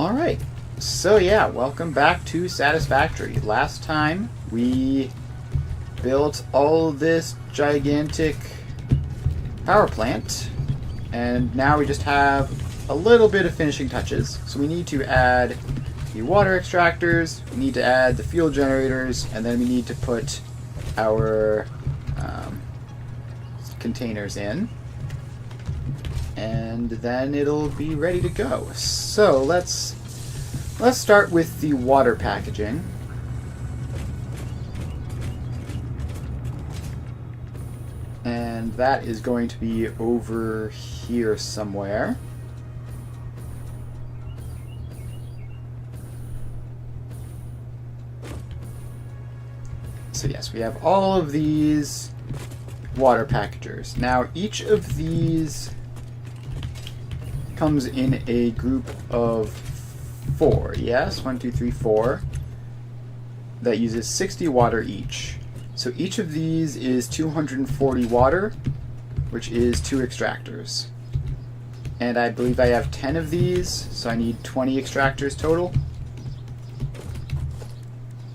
Alright, so yeah, welcome back to Satisfactory. Last time we built all this gigantic power plant, and now we just have a little bit of finishing touches. So we need to add the water extractors, we need to add the fuel generators, and then we need to put our containers in. And then it'll be ready to go. So let's start with the water packaging. And that is going to be over here somewhere. So yes, we have all of these water packagers. Now each of these comes in a group of 4, yes? 1, 2, 3, 4. That uses 60 water each. So each of these is 240 water, which is 2 extractors. And I believe I have 10 of these, so I need 20 extractors total.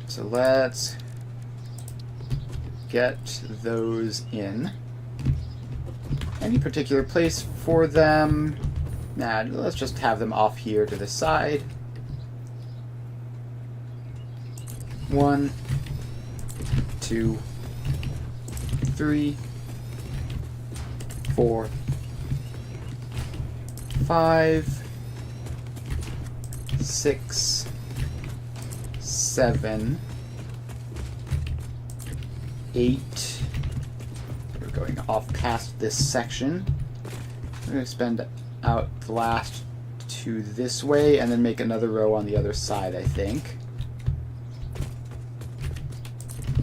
So let's get those in. Any particular place for them? Nah, let's just have them off here to the side. 1, 2, 3, 4, 5, 6, 7, 8. We're going off past this section. We're going to spend out the last 2 this way and then make another row on the other side, I think.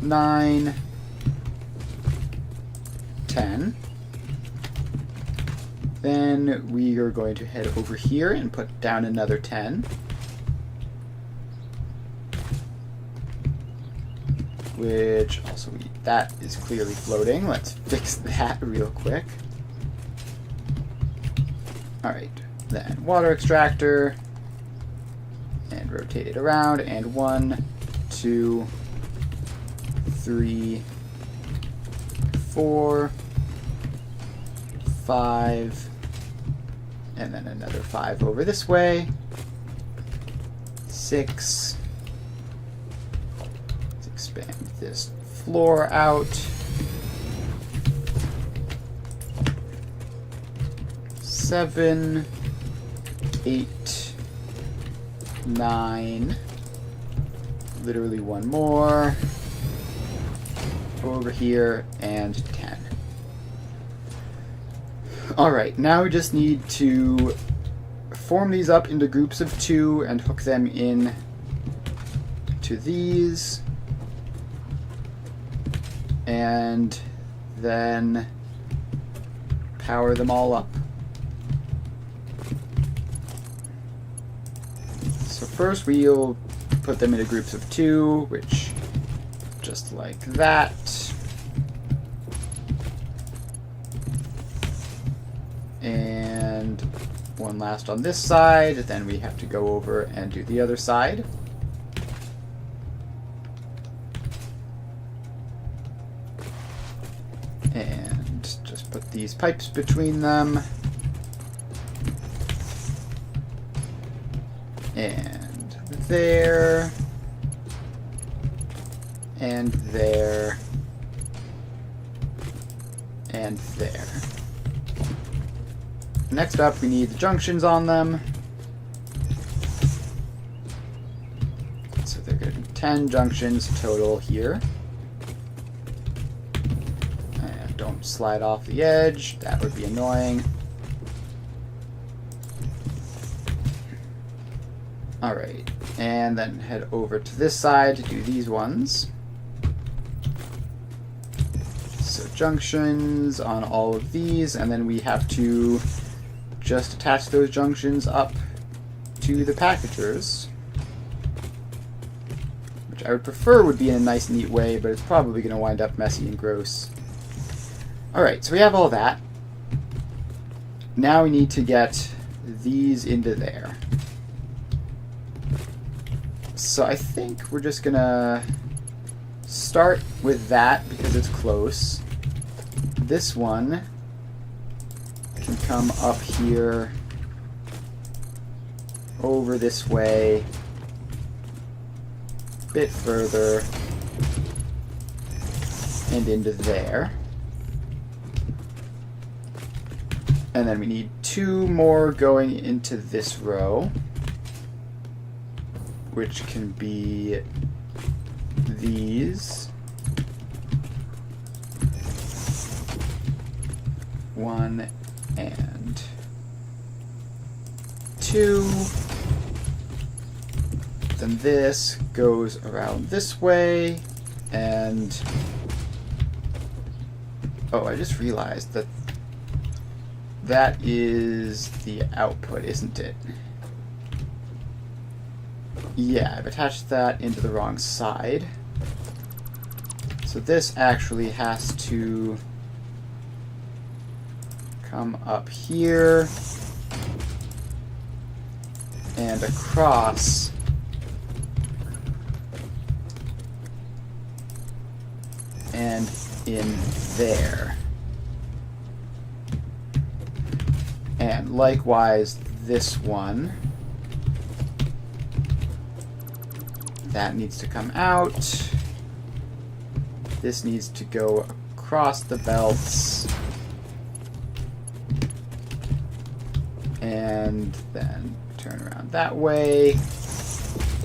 9, 10. Then we are going to head over here and put down another 10. Which also, that is clearly floating. Let's fix that real quick. Alright, then water extractor, and rotate it around, and 1, 2, 3, 4, 5, and then another 5 over this way, 6, let's expand this floor out, 7, 8, 9, literally one more, over here, and 10. Alright, now we just need to form these up into groups of 2 and hook them in to these, and then power them all up. So first we'll put them into groups of 2, which just like that. And one last on this side, then we have to go over and do the other side. And just put these pipes between them. And there. And there. And there. Next up, we need the junctions on them. So they're going to be 10 junctions total here. And don't slide off the edge, that would be annoying. Alright, and then head over to this side to do these ones. So junctions on all of these, and then we have to just attach those junctions up to the packagers, which I would prefer would be in a nice neat way, but it's probably going to wind up messy and gross. Alright, so we have all that. Now we need to get these into there. So I think we're just gonna start with that because it's close. This one can come up here, over this way, a bit further, and into there. And then we need 2 more going into this row, which can be these. 1 and 2. Then this goes around this way, and oh, I just realized that that is the output, isn't it? Yeah, I've attached that into the wrong side. So this actually has to come up here and across and in there. And likewise this one. That needs to come out. This needs to go across the belts. And then turn around that way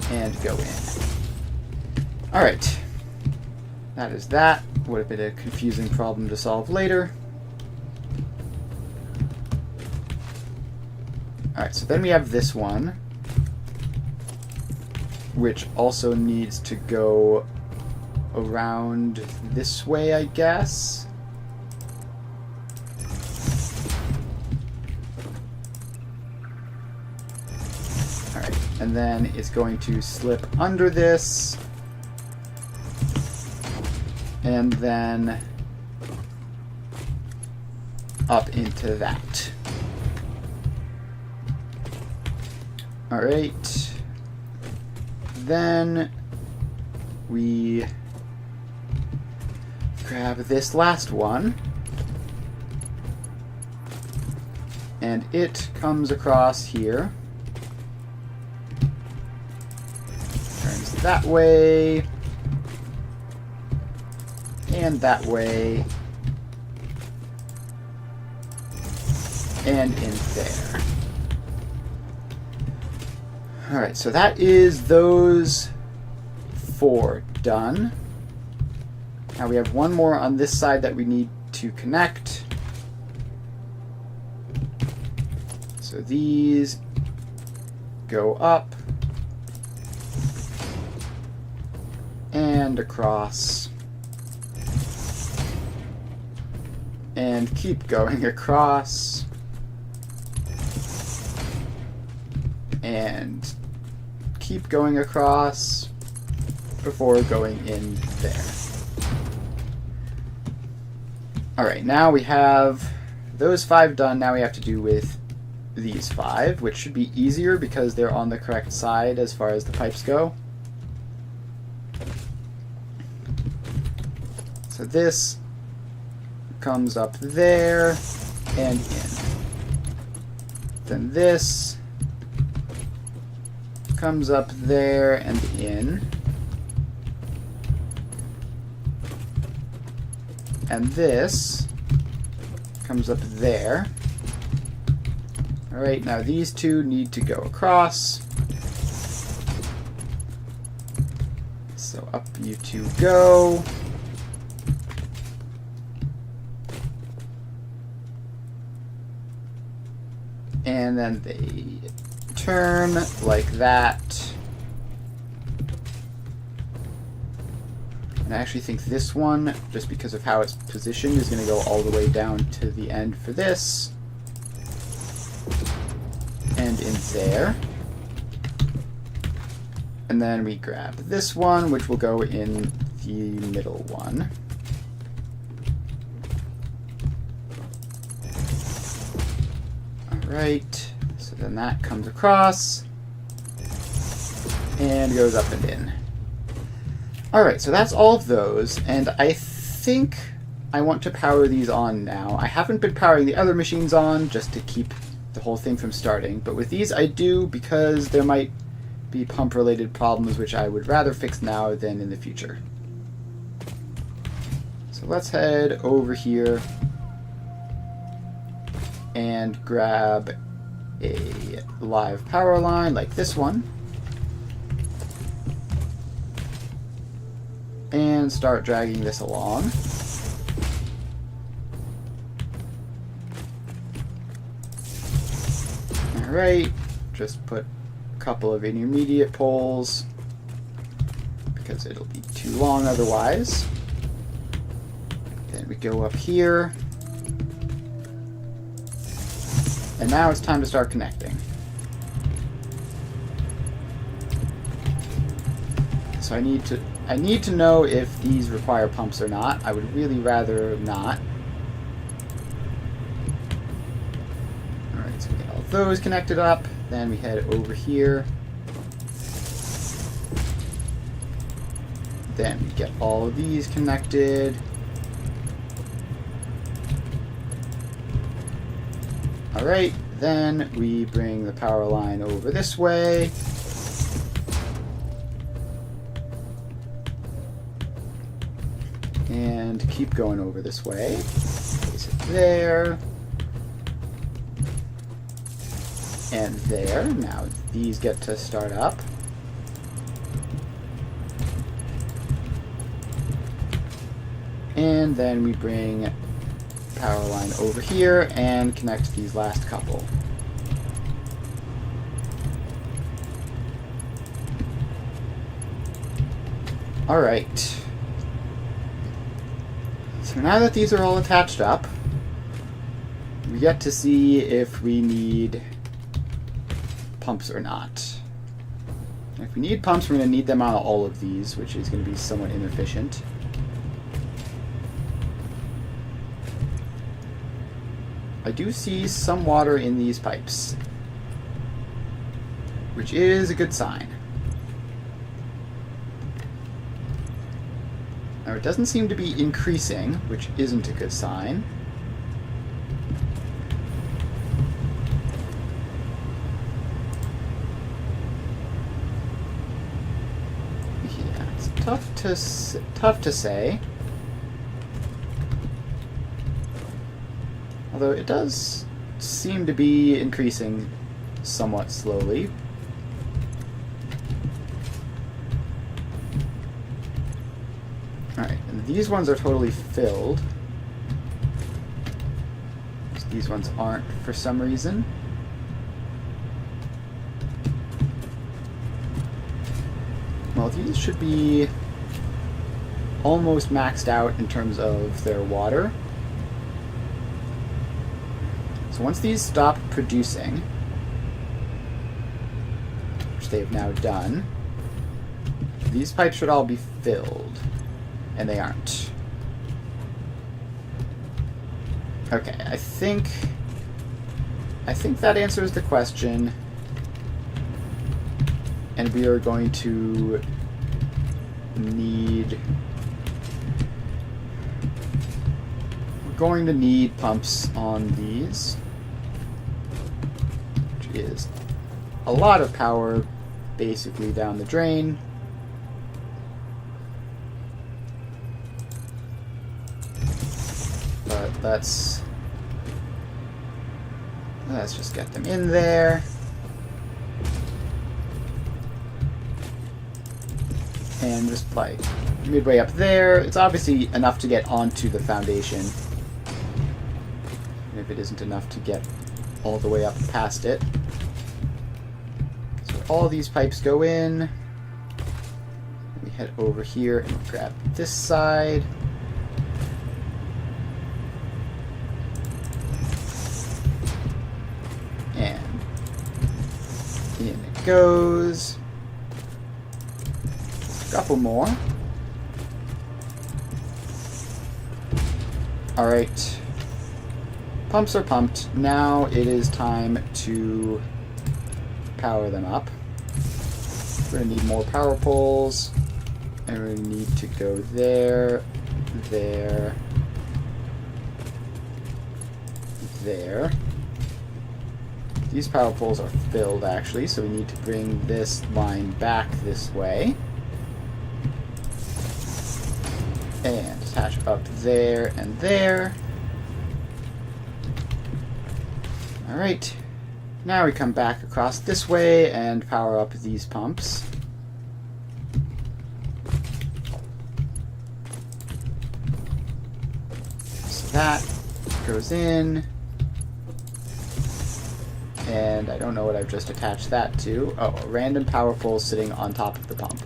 and go in. Alright. That is that. Would have been a confusing problem to solve later. Alright, so then we have this one, which also needs to go around this way, I guess. Alright, and then it's going to slip under this, and then up into that. Alright. Then we grab this last one, and it comes across here, turns that way, and that way, and in there. Alright, so that is those 4 done. Now we have one more on this side that we need to connect. So these go up and across and keep going across and keep going across before going in there. Alright, now we have those 5 done. Now we have to do with these 5, which should be easier because they're on the correct side as far as the pipes go. So this comes up there and in. Then this comes up there and in. And this comes up there. Alright, now these 2 need to go across. So up you 2 go. And then they turn like that. And I actually think this one, just because of how it's positioned, is going to go all the way down to the end for this. And in there. And then we grab this one, which will go in the middle one. Alright, so then that comes across. and goes up and in. Alright, so that's all of those, and I think I want to power these on now. I haven't been powering the other machines on just to keep the whole thing from starting, but with these I do because there might be pump-related problems which I would rather fix now than in the future. So let's head over here and grab a live power line like this one and start dragging this along. Alright, just put a couple of intermediate poles because it'll be too long otherwise. Then we go up here. And now it's time to start connecting. So I need to know if these require pumps or not. I would really rather not. Alright, so we get all those connected up. Then we head over here. Then we get all of these connected. Alright, then we bring the power line over this way. And keep going over this way. Place it there. And there. Now these get to start up. And then we bring power line over here and connect these last couple. Alright. So now that these are all attached up, we get to see if we need pumps or not. If we need pumps, we're going to need them on all of these, which is going to be somewhat inefficient. I do see some water in these pipes, which is a good sign. Now it doesn't seem to be increasing, which isn't a good sign. Yeah, it's tough to say. Although it does seem to be increasing somewhat slowly. Alright, and these ones are totally filled. These ones aren't for some reason. Well, these should be almost maxed out in terms of their water. So once these stop producing, which they've now done, these pipes should all be filled, and they aren't. Okay, I think that answers the question, and we are going to need pumps on these. Is a lot of power basically down the drain. But let's just get them in there. And just like midway up there, it's obviously enough to get onto the foundation. And if it isn't enough to get all the way up past it. So all these pipes go in. We head over here and grab this side. And in it goes. A couple more. Alright. Pumps are pumped. Now it is time to power them up. We're going to need more power poles. And we're going to need to go there, there, there. These power poles are filled, actually, so we need to bring this line back this way. And attach up there and there. Alright. Now we come back across this way and power up these pumps. So that goes in. And I don't know what I've just attached that to. Oh, a random power pole sitting on top of the pump.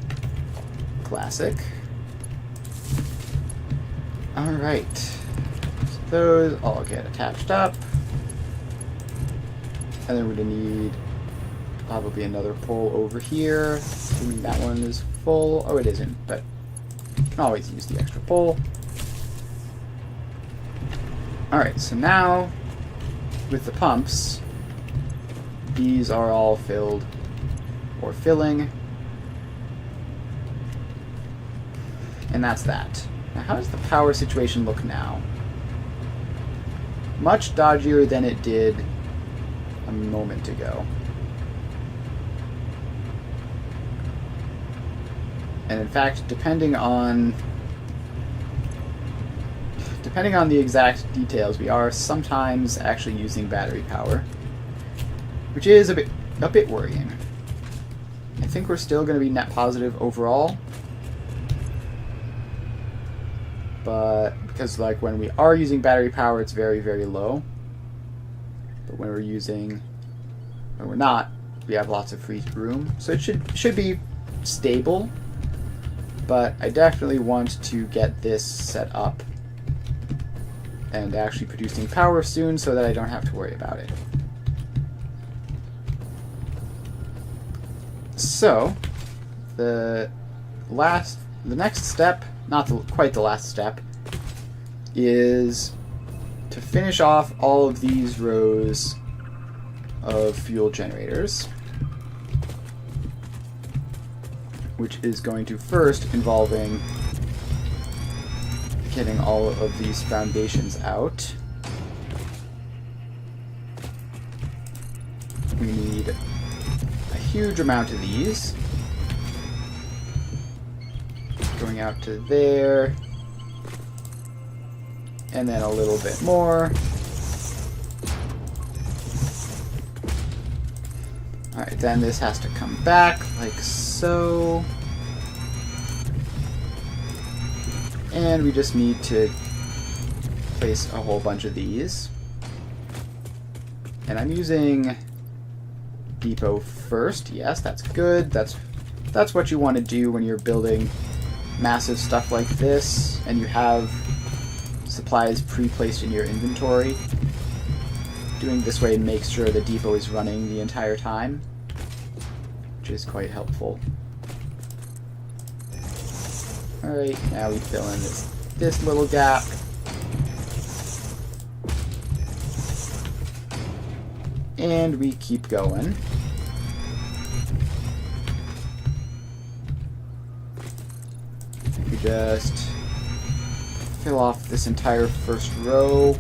Classic. Alright. So those all get attached up. And then we're going to need probably another pole over here. Assuming that one is full. Oh, it isn't, but you can always use the extra pole. Alright, so now with the pumps, these are all filled or filling. And that's that. Now, how does the power situation look now? Much dodgier than it did a moment ago. And in fact, depending on the exact details, we are sometimes actually using battery power, which is a bit worrying. I think we're still going to be net positive overall, but because like when we are using battery power, it's very, very low. But when we're not, we have lots of free room, so it should be stable. But I definitely want to get this set up and actually producing power soon, so that I don't have to worry about it. So, the next step, not quite the last step, is to finish off all of these rows of fuel generators, which is going to first involving getting all of these foundations out. We need a huge amount of these. Going out to there. And then a little bit more. Alright, then this has to come back like so. And we just need to place a whole bunch of these. And I'm using depot first. Yes, that's good. That's what you want to do when you're building massive stuff like this and you have supplies pre-placed in your inventory. Doing this way makes sure the depot is running the entire time, which is quite helpful. Alright, now we fill in this little gap. And we keep going. We just fill off this entire first row.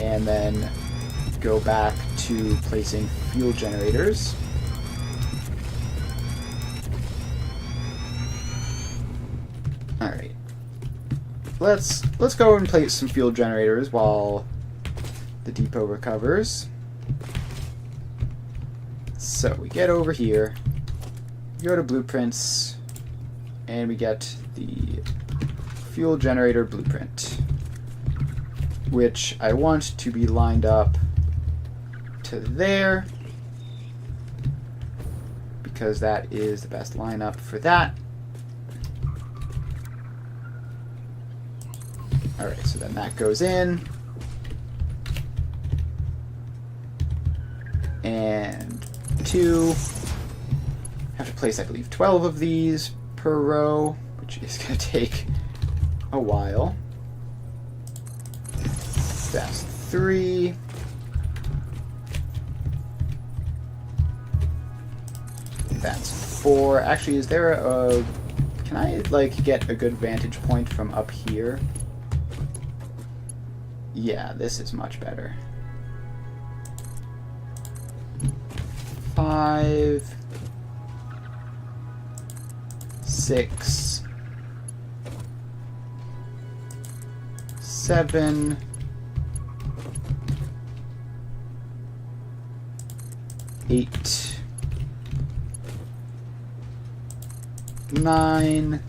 And then go back to placing fuel generators. Alright. Let's go and place some fuel generators while the depot recovers. So we get over here, go to blueprints, and we get the fuel generator blueprint, which I want to be lined up to there because that is the best lineup for that. Alright, so then that goes in. And 2. Have to place, I believe, 12 of these per row, which is going to take a while. That's 3. That's 4. Actually, is there a... Can I, like, get a good vantage point from up here? Yeah, this is much better. 5... 6... 7... 8... 9...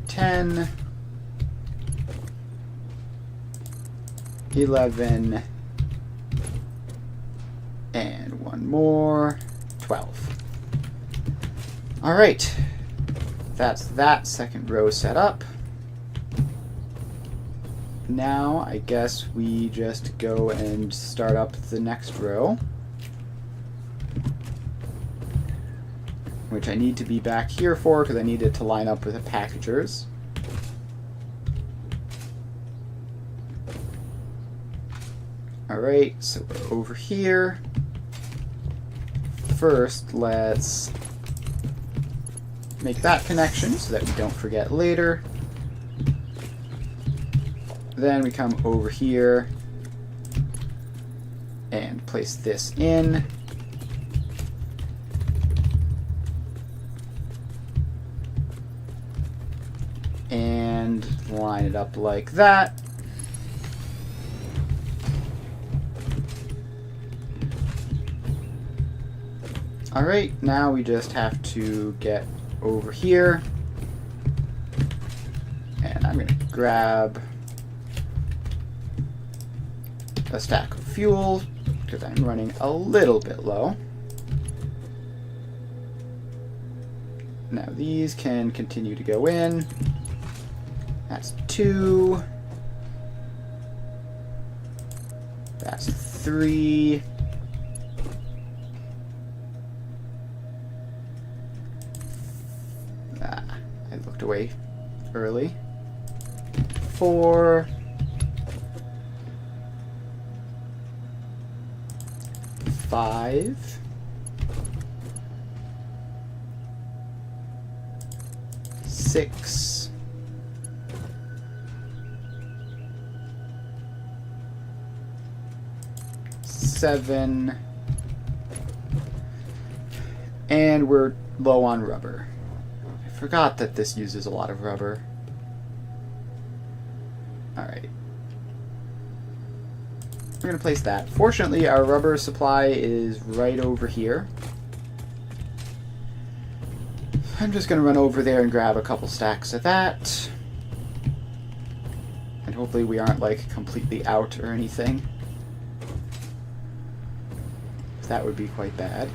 10... 11... and one more, 12. All right, that's that second row set up. Now I guess we just go and start up the next row, which I need to be back here for because I need it to line up with the packagers. Alright, so we're over here. First, let's make that connection so that we don't forget later. Then we come over here and place this in. And line it up like that. Alright, now we just have to get over here. And I'm going to grab a stack of fuel because I'm running a little bit low. Now these can continue to go in. That's 2. That's 3. I looked away early. 4. 5. 6. 7. And we're low on rubber. I forgot that this uses a lot of rubber. Alright. We're going to place that. Fortunately, our rubber supply is right over here. I'm just going to run over there and grab a couple stacks of that. And hopefully we aren't, like, completely out or anything. That would be quite bad.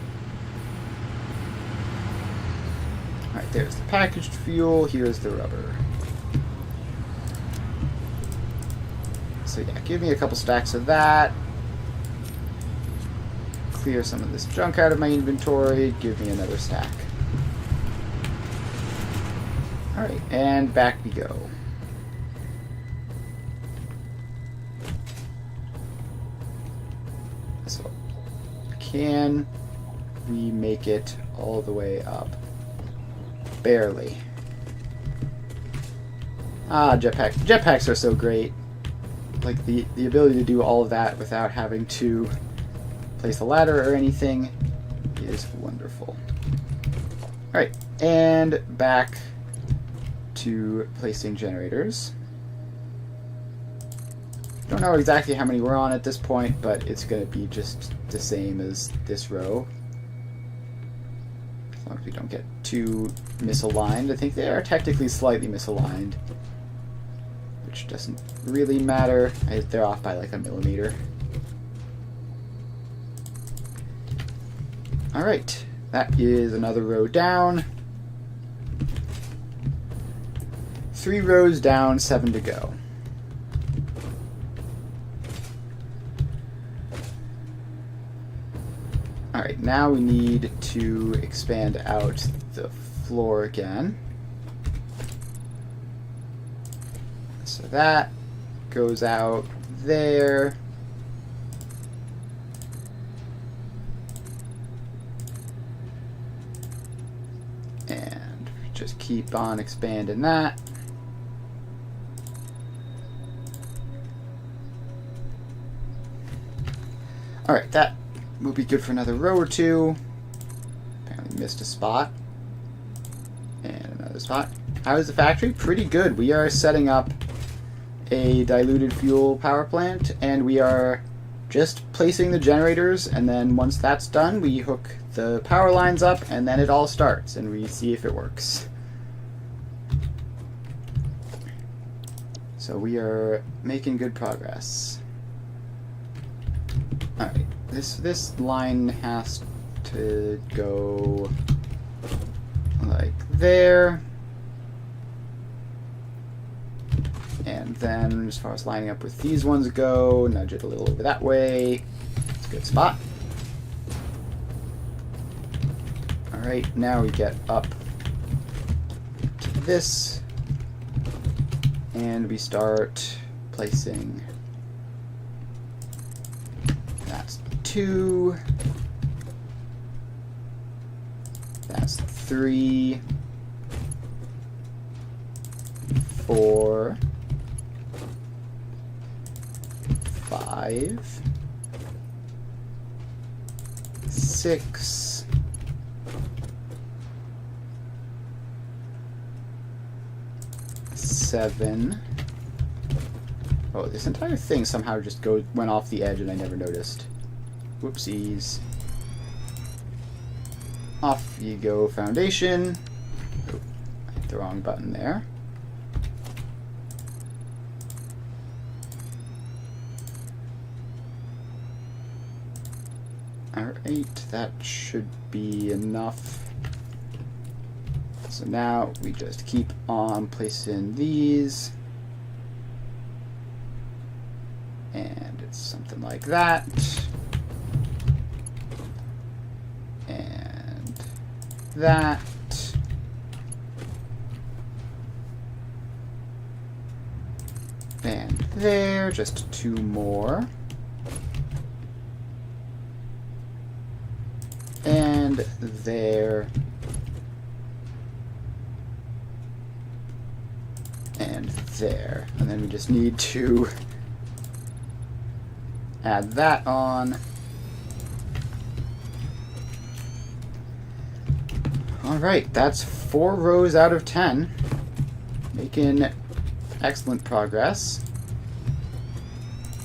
Alright, there's the packaged fuel. Here's the rubber. So yeah, give me a couple stacks of that. Clear some of this junk out of my inventory. Give me another stack. Alright, and back we go. So, can we make it all the way up? Barely. Ah, jetpack. Jetpacks are so great. Like, the ability to do all of that without having to place a ladder or anything is wonderful. Alright, and back to placing generators. Don't know exactly how many we're on at this point, but it's going to be just the same as this row. As long as we don't get too misaligned. I think they are technically slightly misaligned, which doesn't really matter. They're off by like a millimeter. Alright, that is another row down. 3 rows down, 7 to go. Alright, now we need to expand out the floor again. So that goes out there. just keep on expanding that. Alright, that will be good for another row or two. Apparently missed a spot. And another spot. How is the factory? Pretty good. We are setting up a diluted fuel power plant, and we are just placing the generators, and then once that's done, we hook the power lines up, and then it all starts, and we see if it works. So we are making good progress. Alright, this line has to go like there. And then, as far as lining up with these ones go, nudge it a little over that way. It's a good spot. Alright, now we get up to this. And we start placing. That's 2. That's 3. 4. 5, 6, 7. Oh, this entire thing somehow just went off the edge and I never noticed. Whoopsies. Off you go, foundation. Oh, I hit the wrong button there. Alright, that should be enough. So now we just keep on placing these. And it's something like that. And that. And there, just 2 more. And there. And there. And then we just need to add that on. Alright, that's 4 rows out of 10. Making excellent progress.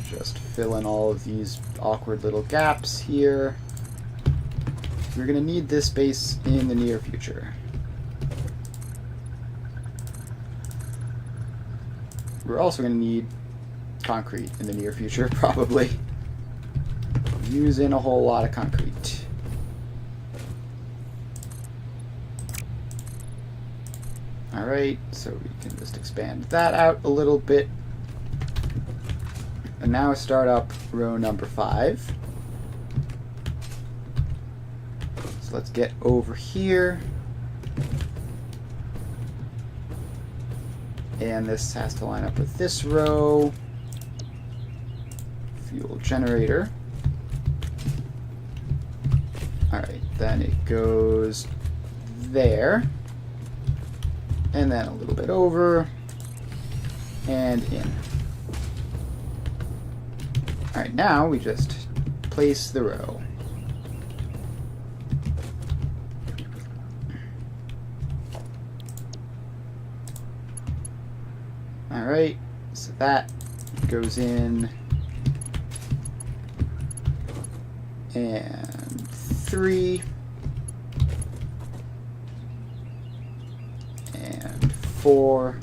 Just fill in all of these awkward little gaps here. We're going to need this space in the near future. We're also going to need concrete in the near future, probably. Using a whole lot of concrete. Alright, so we can just expand that out a little bit. And now start up row number 5. Let's get over here. And this has to line up with this row. Fuel generator. Alright, then it goes there. And then a little bit over. And in. Alright, now we just place the row. Alright, so that goes in, and 3, and 4,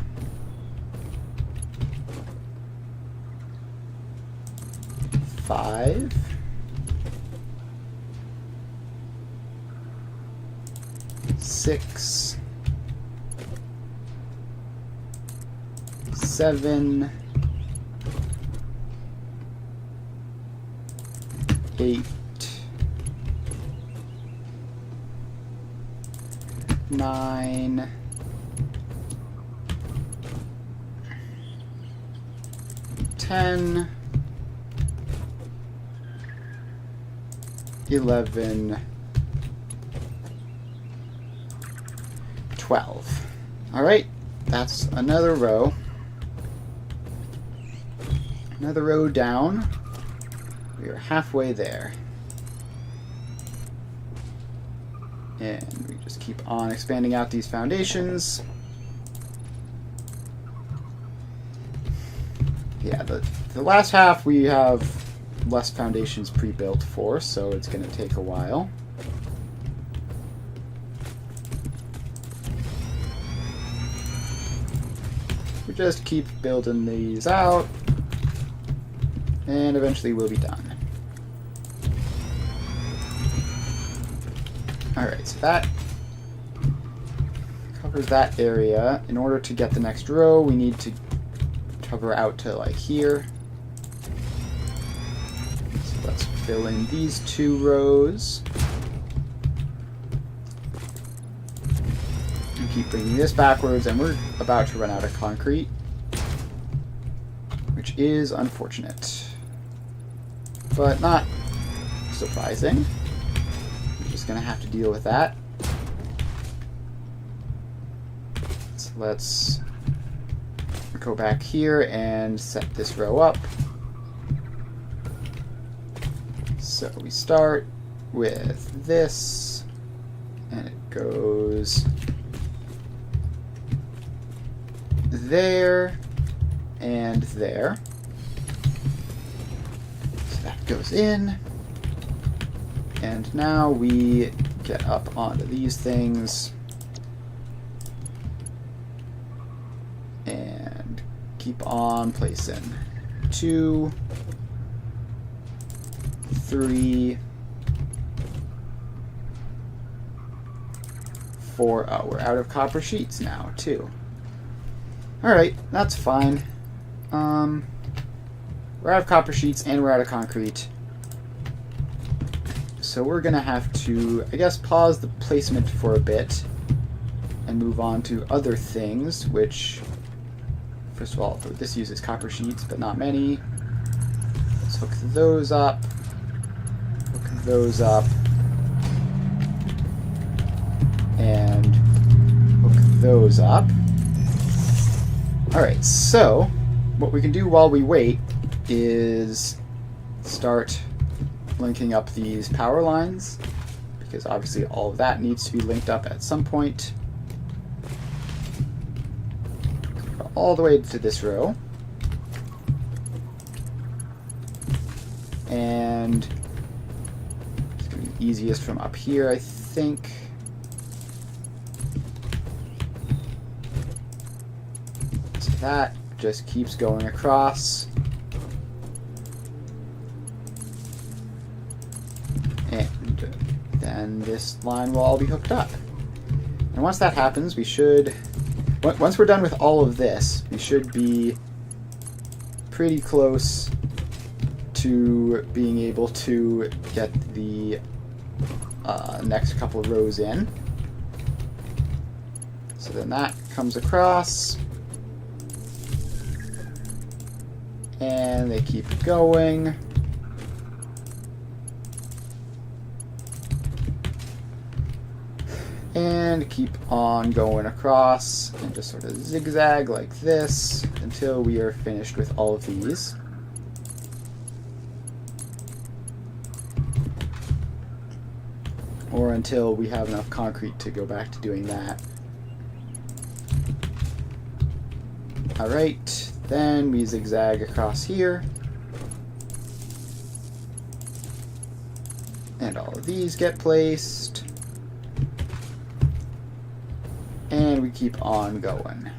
5, 6, 7, 8, 9, 10, 11, 12. Alright, that's another row. Another row down. We are halfway there. And we just keep on expanding out these foundations. Yeah, the last half we have less foundations pre-built for, so it's going to take a while. We just keep building these out, and eventually we'll be done. Alright, so that covers that area. In order to get the next row, we need to cover out to like here. So let's fill in these 2 rows. And keep bringing this backwards, and we're about to run out of concrete, which is unfortunate. But not surprising. Gonna have to deal with that. So let's go back here and set this row up. So we start with this, and it goes there and there. So that goes in. And now we get up onto these things and keep on placing 2, 3, 4. Oh, we're out of copper sheets now, too. Alright, that's fine. We're out of copper sheets and we're out of concrete. So we're going to have to, I guess, pause the placement for a bit and move on to other things, which, first of all, this uses copper sheets, but not many. Let's hook those up, and hook those up. Alright, so what we can do while we wait is start linking up these power lines, because obviously all of that needs to be linked up at some point. Go all the way to this row. And it's going to be easiest from up here, I think. So that just keeps going across. And then this line will all be hooked up. And once that happens, we should... Once we're done with all of this, we should be pretty close to being able to get the next couple rows in. So then that comes across. And they keep going. And keep on going across and just sort of zigzag like this until we are finished with all of these. Or until we have enough concrete to go back to doing that. Alright, then we zigzag across here. And all of these get placed. And we keep on going.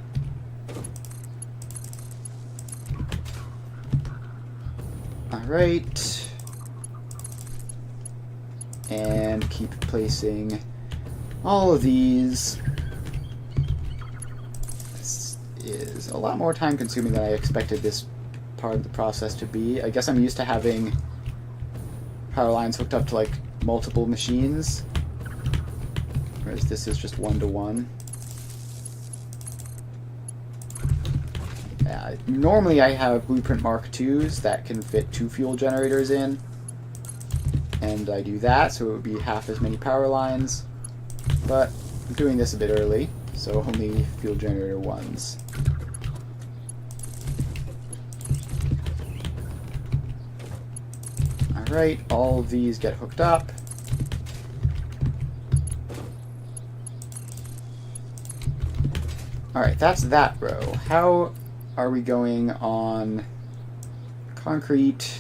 Alright. And keep placing all of these. This is a lot more time consuming than I expected this part of the process to be. I guess I'm used to having power lines hooked up to like multiple machines, whereas this is just one-to-one. Normally I have Blueprint Mark IIs that can fit 2 fuel generators in, and I do that, so it would be half as many power lines, but I'm doing this a bit early. So only fuel generator 1s. Alright, all of these get hooked up. Alright, that's that row. How are we going on concrete,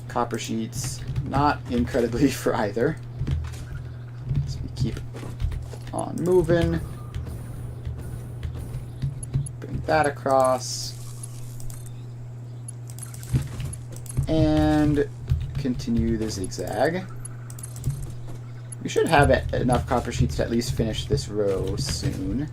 copper sheets? Not incredibly for either. So we keep on moving. Bring that across. And continue the zigzag. We should have enough copper sheets to at least finish this row soon.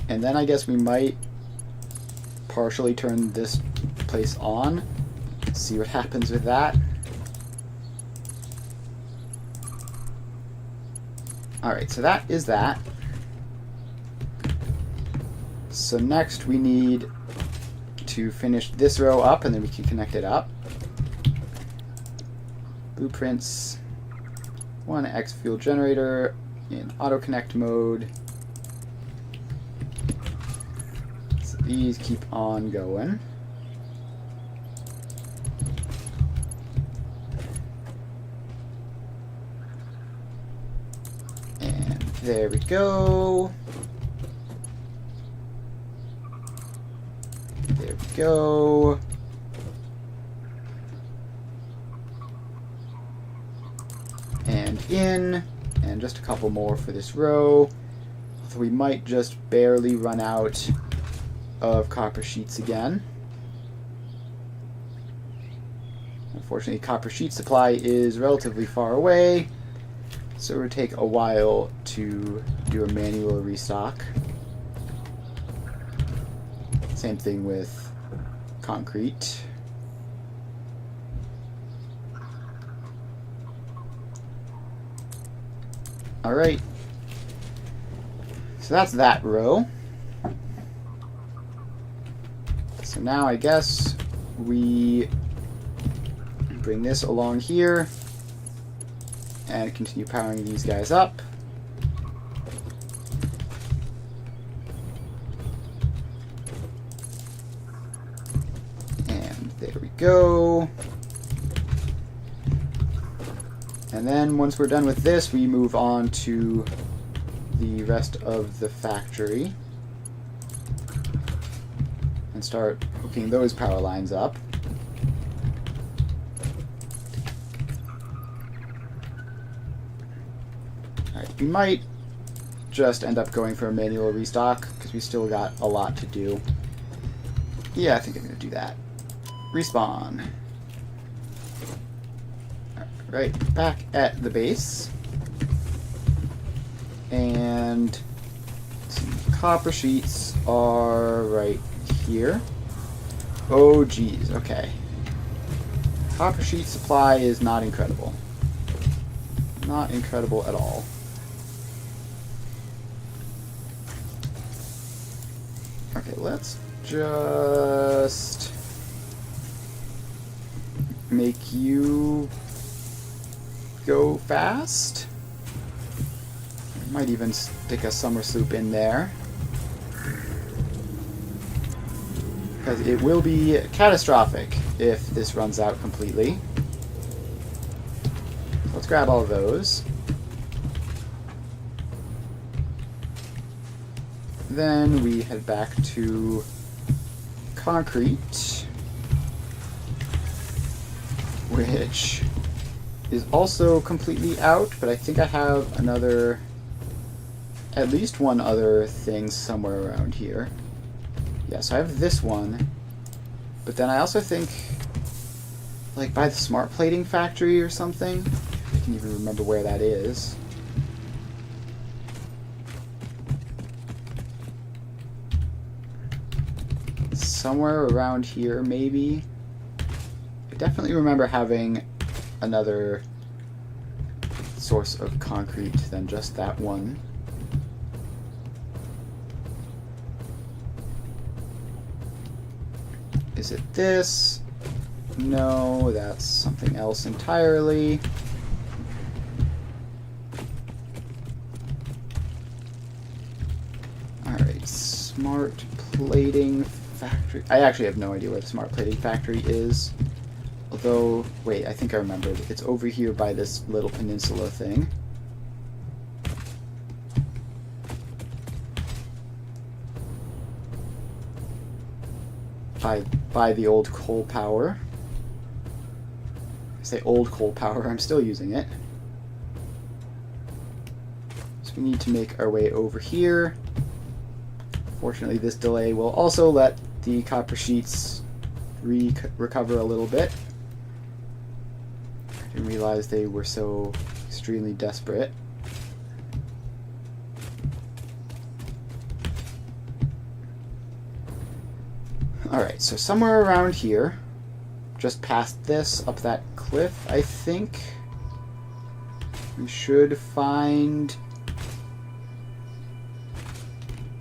And then I guess we might partially turn this place on. See what happens with that. Alright, so that is that. So next we need to finish this row up and then we can connect it up. Blueprints. 1x fuel generator in auto connect mode. These keep on going. And there we go. There we go. And in. And just a couple more for this row. So we might just barely run out of copper sheets again. Unfortunately, copper sheet supply is relatively far away, so it would take a while to do a manual restock. Same thing with concrete. Alright, so that's that row. So now I guess we bring this along here and continue powering these guys up. And there we go. And then once we're done with this, we move on to the rest of the factory. Start hooking those power lines up. Alright, we might just end up going for a manual restock because we still got a lot to do. Yeah, I think I'm going to do that. Respawn. Alright, back at the base. And some copper sheets are right here. Oh geez, okay. Copper sheet supply is not incredible. Not incredible at all. Okay, let's just make you go fast. Might even stick a summer sloop in there. Because it will be catastrophic if this runs out completely. So let's grab all of those. Then we head back to concrete, which is also completely out, but I think I have another, at least one other thing somewhere around here. Yeah, so I have this one, but then I also think, like, by the smart plating factory or something. I can't even remember where that is. Somewhere around here, maybe. I definitely remember having another source of concrete than just that one. Is it this? No, that's something else entirely. Alright, smart plating factory. I actually have no idea where the smart plating factory is. Although, wait, I think I remembered. It's over here by this little peninsula thing. By the old coal power. I say old coal power, I'm still using it. So we need to make our way over here. Fortunately, this delay will also let the copper sheets recover a little bit. I didn't realize they were so extremely desperate. Alright, so somewhere around here, just past this, up that cliff, I think, we should find...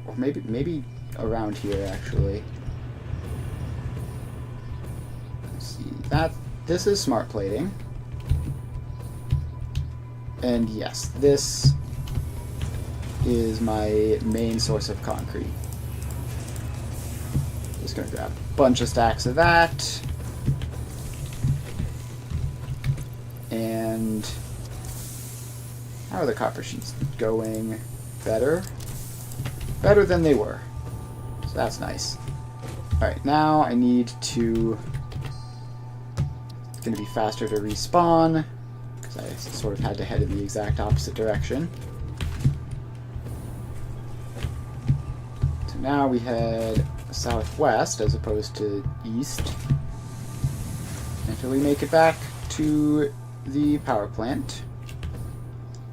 Or maybe around here, actually. Let's see, this is smart plating. And yes, this is my main source of concrete. Just gonna grab a bunch of stacks of that. And how are the copper sheets going? Better? Better than they were. So that's nice. Alright, now I need to... It's gonna be faster to respawn, because I sort of had to head in the exact opposite direction. So now we head southwest as opposed to east until we make it back to the power plant,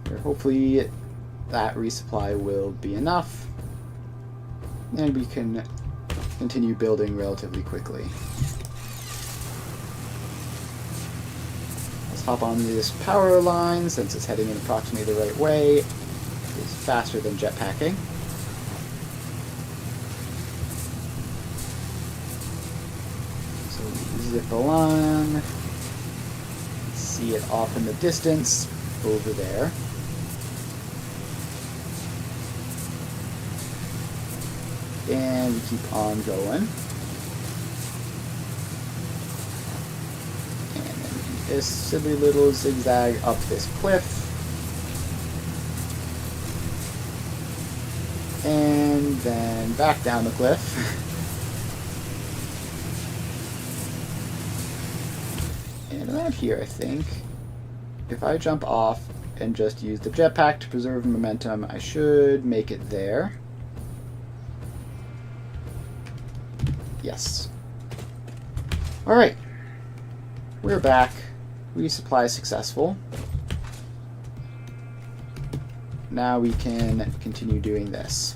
where hopefully that resupply will be enough and we can continue building relatively quickly. Let's hop on this power line since it's heading in approximately the right way. It's faster than jetpacking. Zip along. See it off in the distance over there. And we keep on going. And then we do this silly little zigzag up this cliff. And then back down the cliff. Around here, I think, if I jump off and just use the jetpack to preserve momentum, I should make it there. Yes. Alright. We're back. Resupply successful. Now we can continue doing this.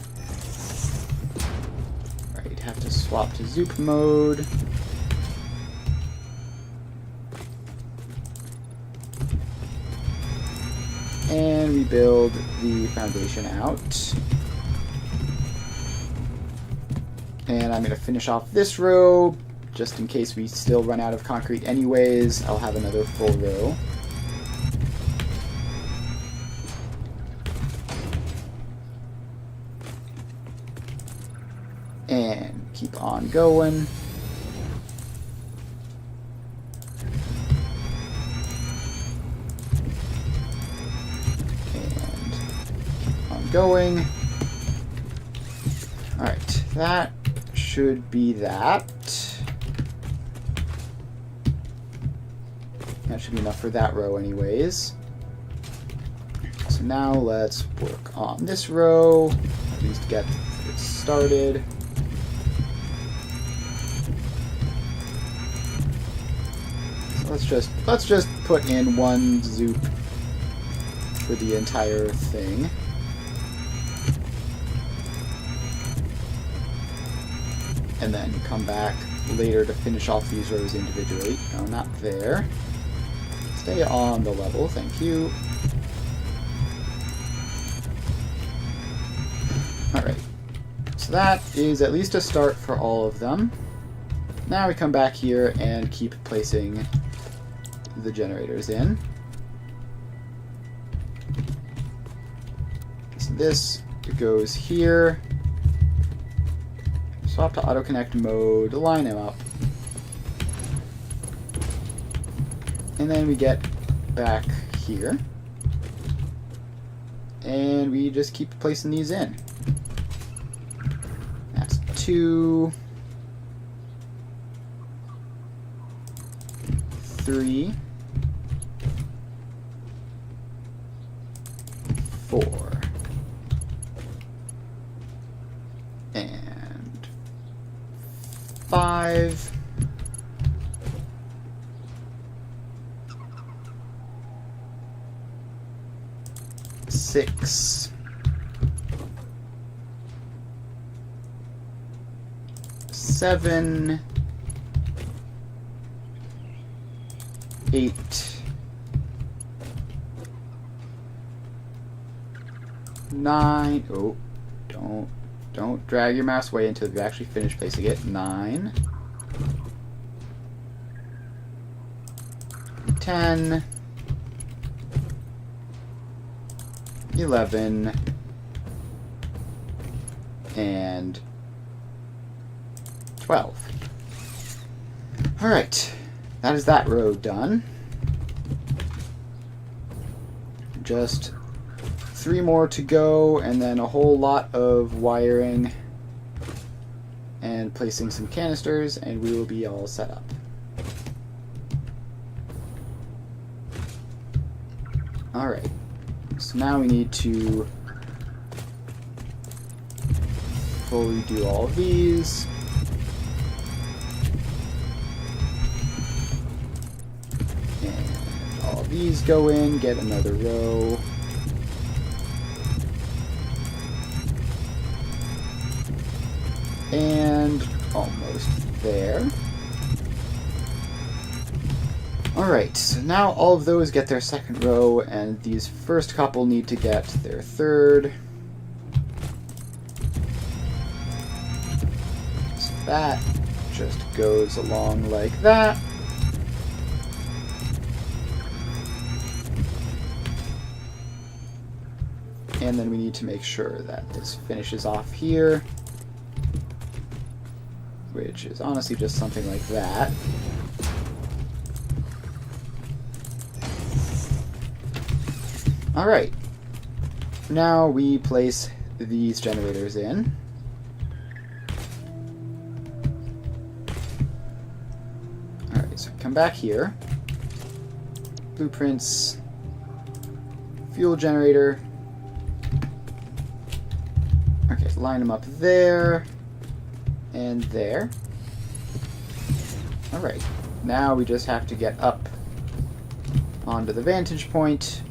Right, have to swap to Zoop mode. And we build the foundation out. And I'm going to finish off this row, just in case we still run out of concrete anyways. I'll have another full row. And keep on going. Going. Alright, that should be that. That should be enough for that row anyways. So now let's work on this row, at least get it started. So let's just put in one Zoop for the entire thing. And then come back later to finish off these rows individually. No, not there. Stay on the level, thank you. Alright. So that is at least a start for all of them. Now we come back here and keep placing the generators in. So this goes here. Swap to auto connect mode, line them up. And then we get back here. And we just keep placing these in. That's 2, 3, 4, and 5, 6, 7, 8, 9. Oh, don't drag your mouse away until you actually finish placing it. 9, 10, 11, and 12. Alright, that is that row done. Just 3 more to go, and then a whole lot of wiring and placing some canisters, and we will be all set up. Alright, so now we need to fully do all of these. And all of these go in, get another row. And almost there. Alright, so now all of those get their second row, and these first couple need to get their third. So that just goes along like that. And then we need to make sure that this finishes off here, which is honestly just something like that. Alright, now we place these generators in. Alright, so come back here. Blueprints, fuel generator. Okay, line them up there and there. Alright, now we just have to get up onto the vantage point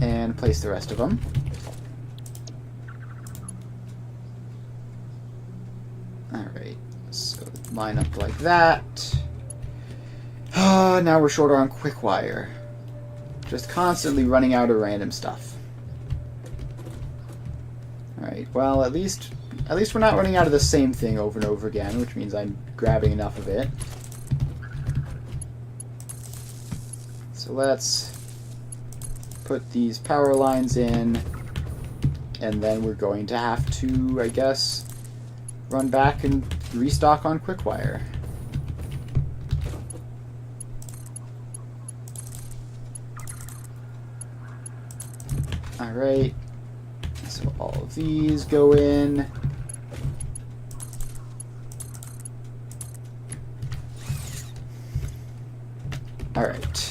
and place the rest of them. Alright, so line up like that. Now we're short on quick wire. Just constantly running out of random stuff. Alright, well at least we're not running out of the same thing over and over again, which means I'm grabbing enough of it. So let's put these power lines in, and then we're going to have to, I guess, run back and restock on quick wire. Alright, so all of these go in. Alright.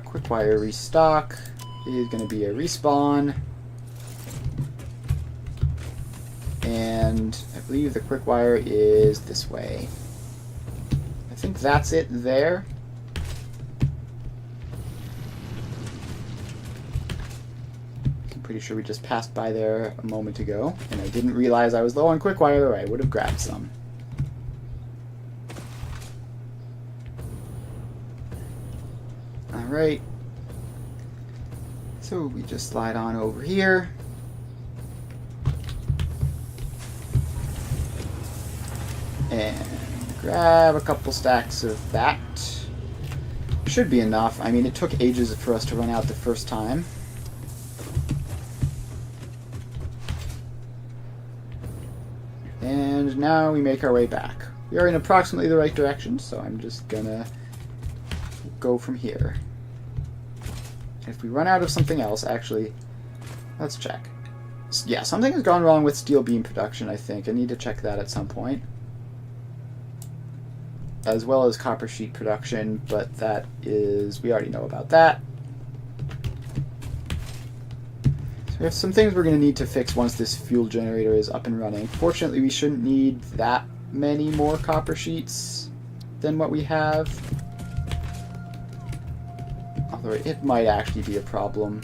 Quick wire restock is going to be a respawn. And I believe the quick wire is this way. I think that's it there. I'm pretty sure we just passed by there a moment ago, and I didn't realize I was low on quick wire, or I would have grabbed some. Alright, so we just slide on over here. And grab a couple stacks of that. Should be enough. I mean, it took ages for us to run out the first time. And now we make our way back. We are in approximately the right direction, so I'm just gonna go from here. If we run out of something else, actually, let's check. Yeah, something has gone wrong with steel beam production, I think. I need to check that at some point. As well as copper sheet production, but that is... we already know about that. So we have some things we're going to need to fix once this fuel generator is up and running. Fortunately, we shouldn't need that many more copper sheets than what we have. Although it might actually be a problem.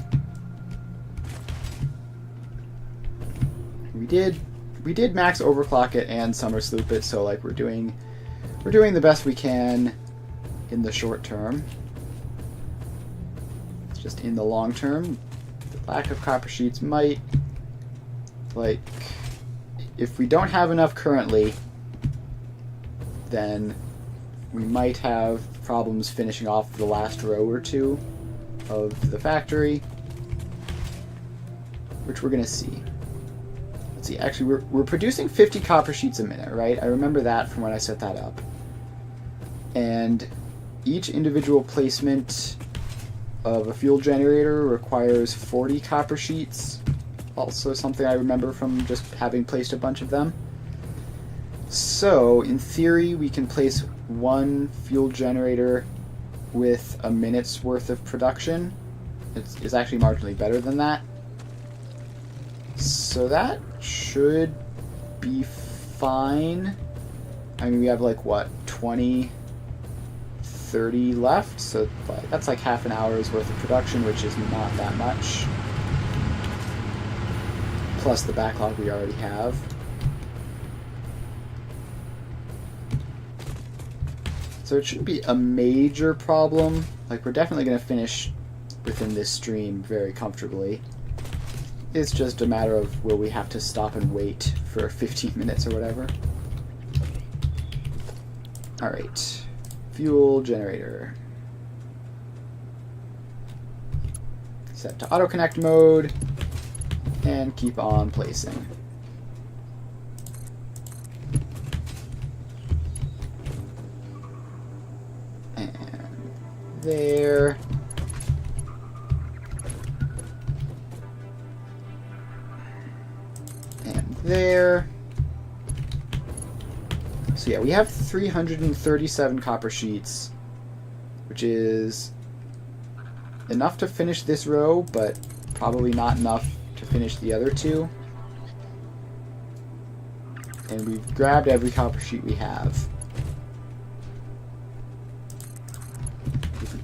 We did max overclock it and summer sloop it, so like we're doing the best we can in the short term. It's just in the long term, the lack of copper sheets might, like, if we don't have enough currently, then we might have problems finishing off the last row or two of the factory, which we're going to see. Let's see, actually we're producing 50 copper sheets a minute, right? I remember that from when I set that up. And each individual placement of a fuel generator requires 40 copper sheets. Also something I remember from just having placed a bunch of them. So, in theory, we can place one fuel generator with a minute's worth of production. It's actually marginally better than that. So that should be fine. I mean, we have like, what, 20, 30 left? So that's like half an hour's worth of production, which is not that much. Plus the backlog we already have. So it shouldn't be a major problem. Like, we're definitely going to finish within this stream very comfortably. It's just a matter of will we have to stop and wait for 15 minutes or whatever. Alright. Fuel generator. Set to auto connect mode. And keep on placing. There. And there. So yeah, we have 337 copper sheets, which is enough to finish this row, but probably not enough to finish the other two. And we've grabbed every copper sheet we have.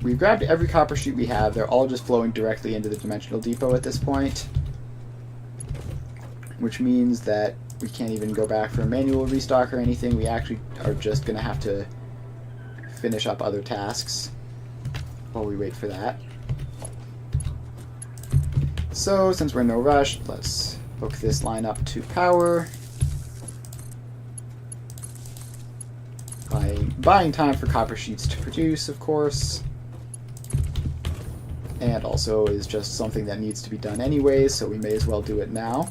We've grabbed every copper sheet we have. They're all just flowing directly into the dimensional depot at this point. Which means that we can't even go back for a manual restock or anything. We actually are just going to have to finish up other tasks while we wait for that. So, since we're in no rush, let's hook this line up to power. Buying time for copper sheets to produce, of course. And also is just something that needs to be done anyways, so we may as well do it now.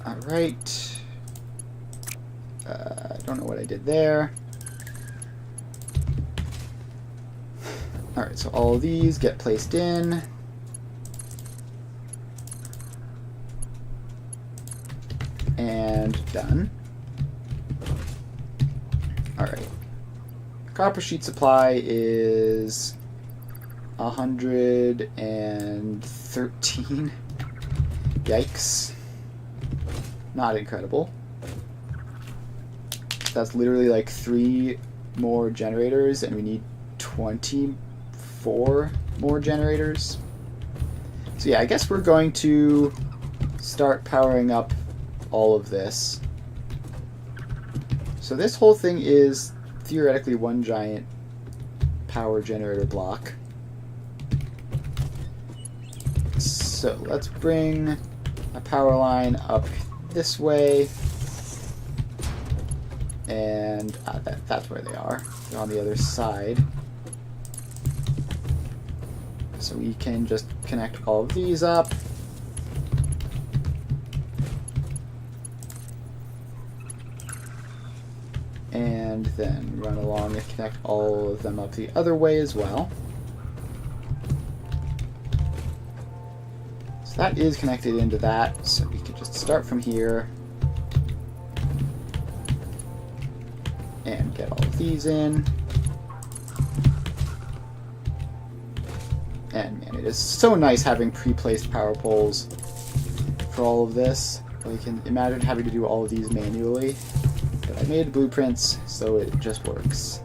Alright. I don't know what I did there. Alright, so all of these get placed in. And done. Alright. Copper sheet supply is 113. Yikes. Not incredible. That's literally like 3 more generators, and we need 24 more generators. So yeah, I guess we're going to start powering up all of this. So this whole thing is theoretically one giant power generator block. So So let's bring a power line up this way. And that's where they are. They're on the other side. So we can just connect all of these up. And then run along and connect all of them up the other way as well. So that is connected into that, so we can just start from here and get all of these in. And man, it is so nice having pre-placed power poles for all of this. You can imagine having to do all of these manually. But I made blueprints, so it just works.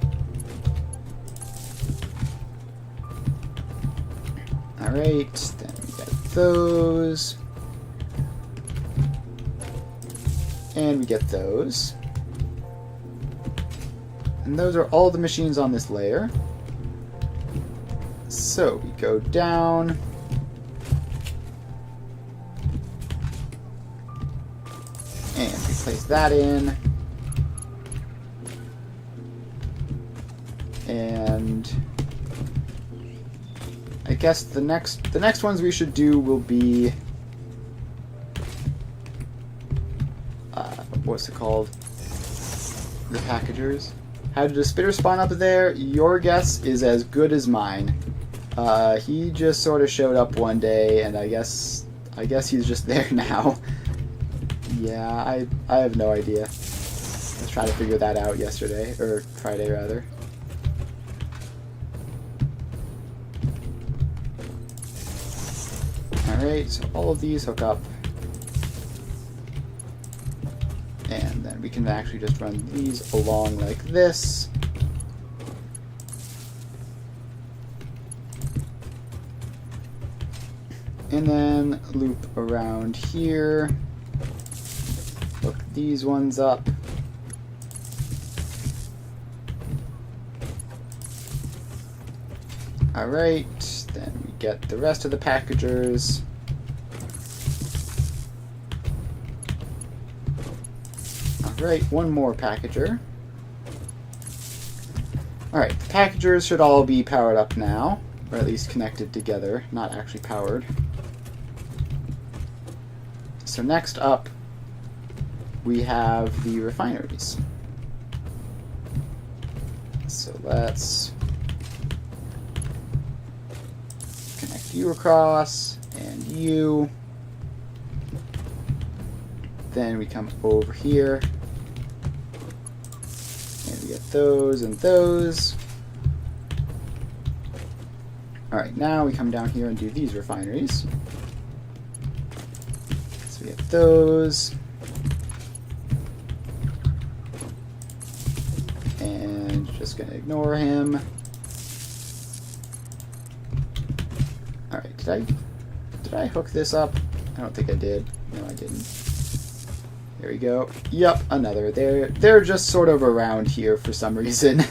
Alright, then we get those. And we get those. And those are all the machines on this layer. So we go down. And we place that in. And I guess the next ones we should do will be what's it called? The packagers. How did a spitter spawn up there? Your guess is as good as mine. He just sort of showed up one day, and I guess he's just there now. Yeah, I have no idea. I was trying to figure that out yesterday, or Friday rather. Alright, so all of these hook up. And then we can actually just run these along like this. And then loop around here. Hook these ones up. Alright, then we get the rest of the packagers. Alright, one more packager. Alright, the packagers should all be powered up now, or at least connected together, not actually powered. So next up, we have the refineries. So let's connect you across, and you. Then we come over here, and we get those and those. Alright, now we come down here and do these refineries. So we get those. And just gonna ignore him. Alright, did I hook this up? I don't think I did. No, I didn't. There we go. Yep, another. They're just sort of around here for some reason.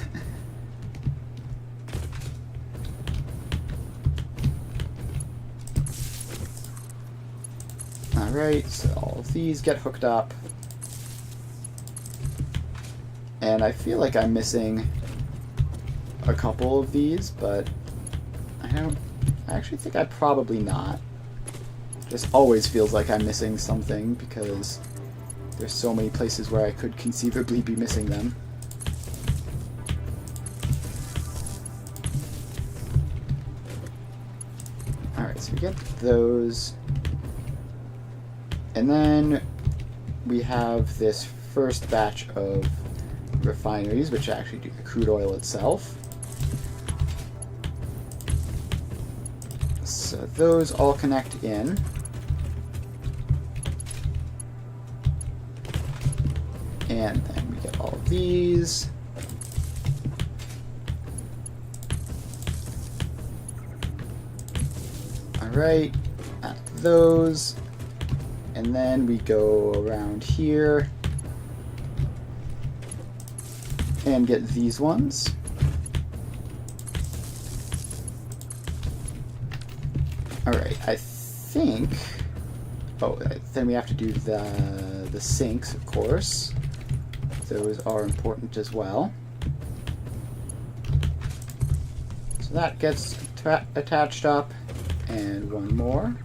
Alright, so all of these get hooked up. And I feel like I'm missing a couple of these, but I actually think I'm probably not. Just always feels like I'm missing something because there's so many places where I could conceivably be missing them. Alright, so we get those. And then we have this first batch of refineries, which actually do the crude oil itself. So those all connect in. And then we get all of these. Alright, add those. And then we go around here and get these ones. Alright, I think... Oh, then we have to do the sinks, of course. Those are important as well. So that gets attached up, and one more.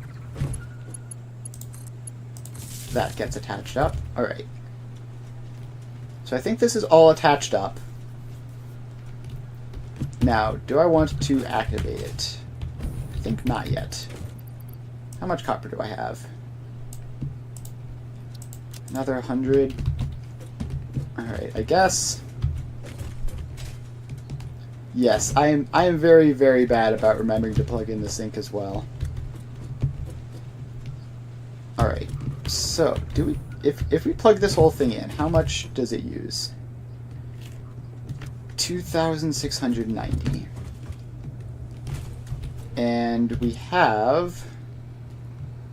That gets attached up. Alright. So I think this is all attached up. Now, do I want to activate it? I think not yet. How much copper do I have? Another 100. Alright, I guess. Yes, I am very, very bad about remembering to plug in the sink as well. Alright, so do we if we plug this whole thing in, how much does it use? 2,690. And we have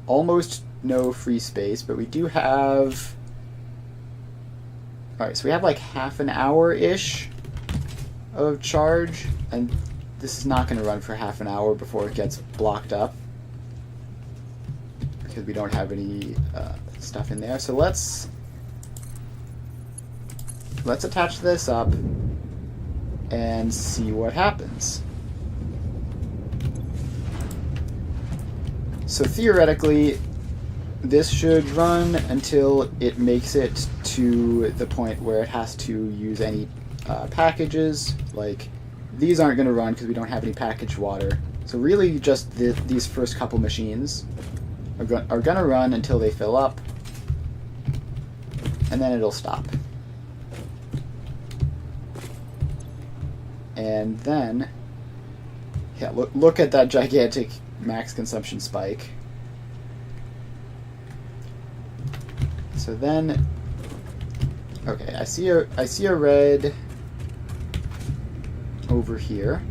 almost no free space, but we do have... Alright, so we have like half an hour-ish of charge, and this is not going to run for half an hour before it gets blocked up, because we don't have any stuff in there. So let's attach this up and see what happens. So theoretically, this should run until it makes it to the point where it has to use any packages. Like, these aren't going to run because we don't have any packaged water. So really just these first couple machines are going to run until they fill up, and then it'll stop. And then, yeah, look at that gigantic max consumption spike. So then, okay, I see a red over here.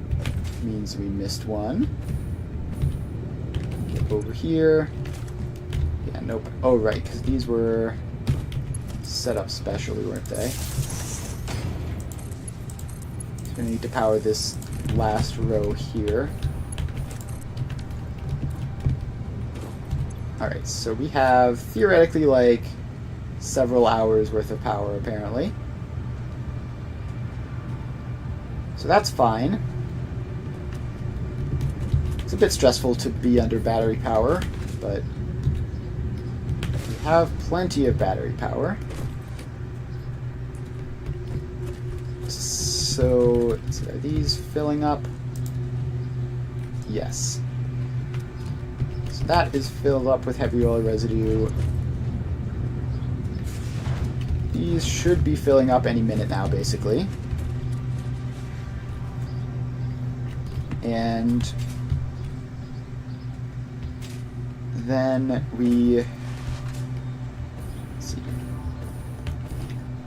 Means we missed one. Get over here. Yeah, nope. Oh, right, because these were set up specially, weren't they? So we're going to need to power this last row here. Alright, so we have theoretically like several hours worth of power apparently. So that's fine. It's a bit stressful to be under battery power, but we have plenty of battery power. So, are these filling up? Yes. So that is filled up with heavy oil residue. These should be filling up any minute now, basically. And then we... Let's see.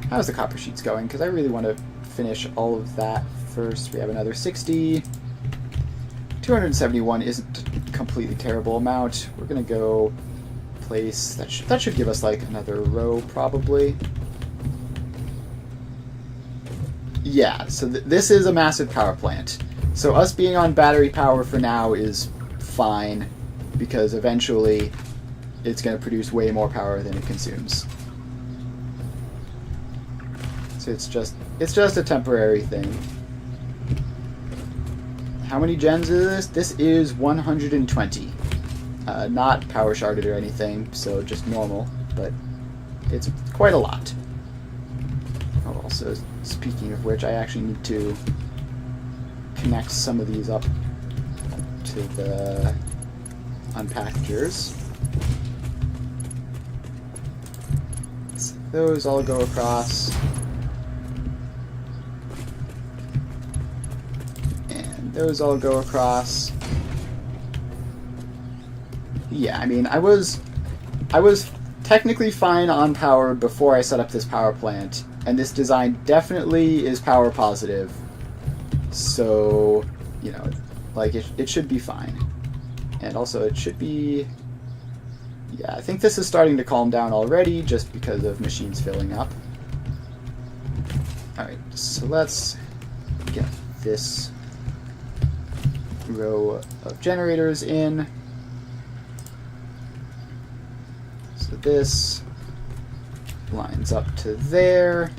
How's the copper sheets going? Because I really want to finish all of that first. We have another 60. 271 isn't a completely terrible amount. We're going to go place... That should give us like another row, probably. Yeah, so this is a massive power plant. So us being on battery power for now is fine, because eventually it's going to produce way more power than it consumes. So it's just a temporary thing. How many gens is this? This is 120. Not power sharded or anything, so just normal, but it's quite a lot. Oh, also, speaking of which, I actually need to connect some of these up to the unpackagers. So those all go across. And those all go across. Yeah, I mean, I was technically fine on power before I set up this power plant, and this design definitely is power positive. So, you know, like, it should be fine. And also, it should be... Yeah, I think this is starting to calm down already, just because of machines filling up. Alright, so let's get this row of generators in. this lines up to there.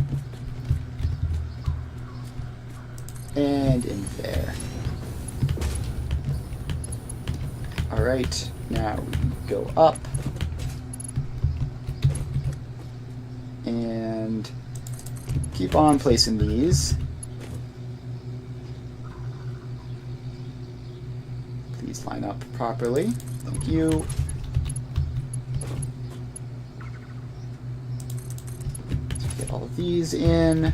And in there. Alright, now we can go up. And keep on placing these. Please line up properly. Thank you. Let's get all of these in.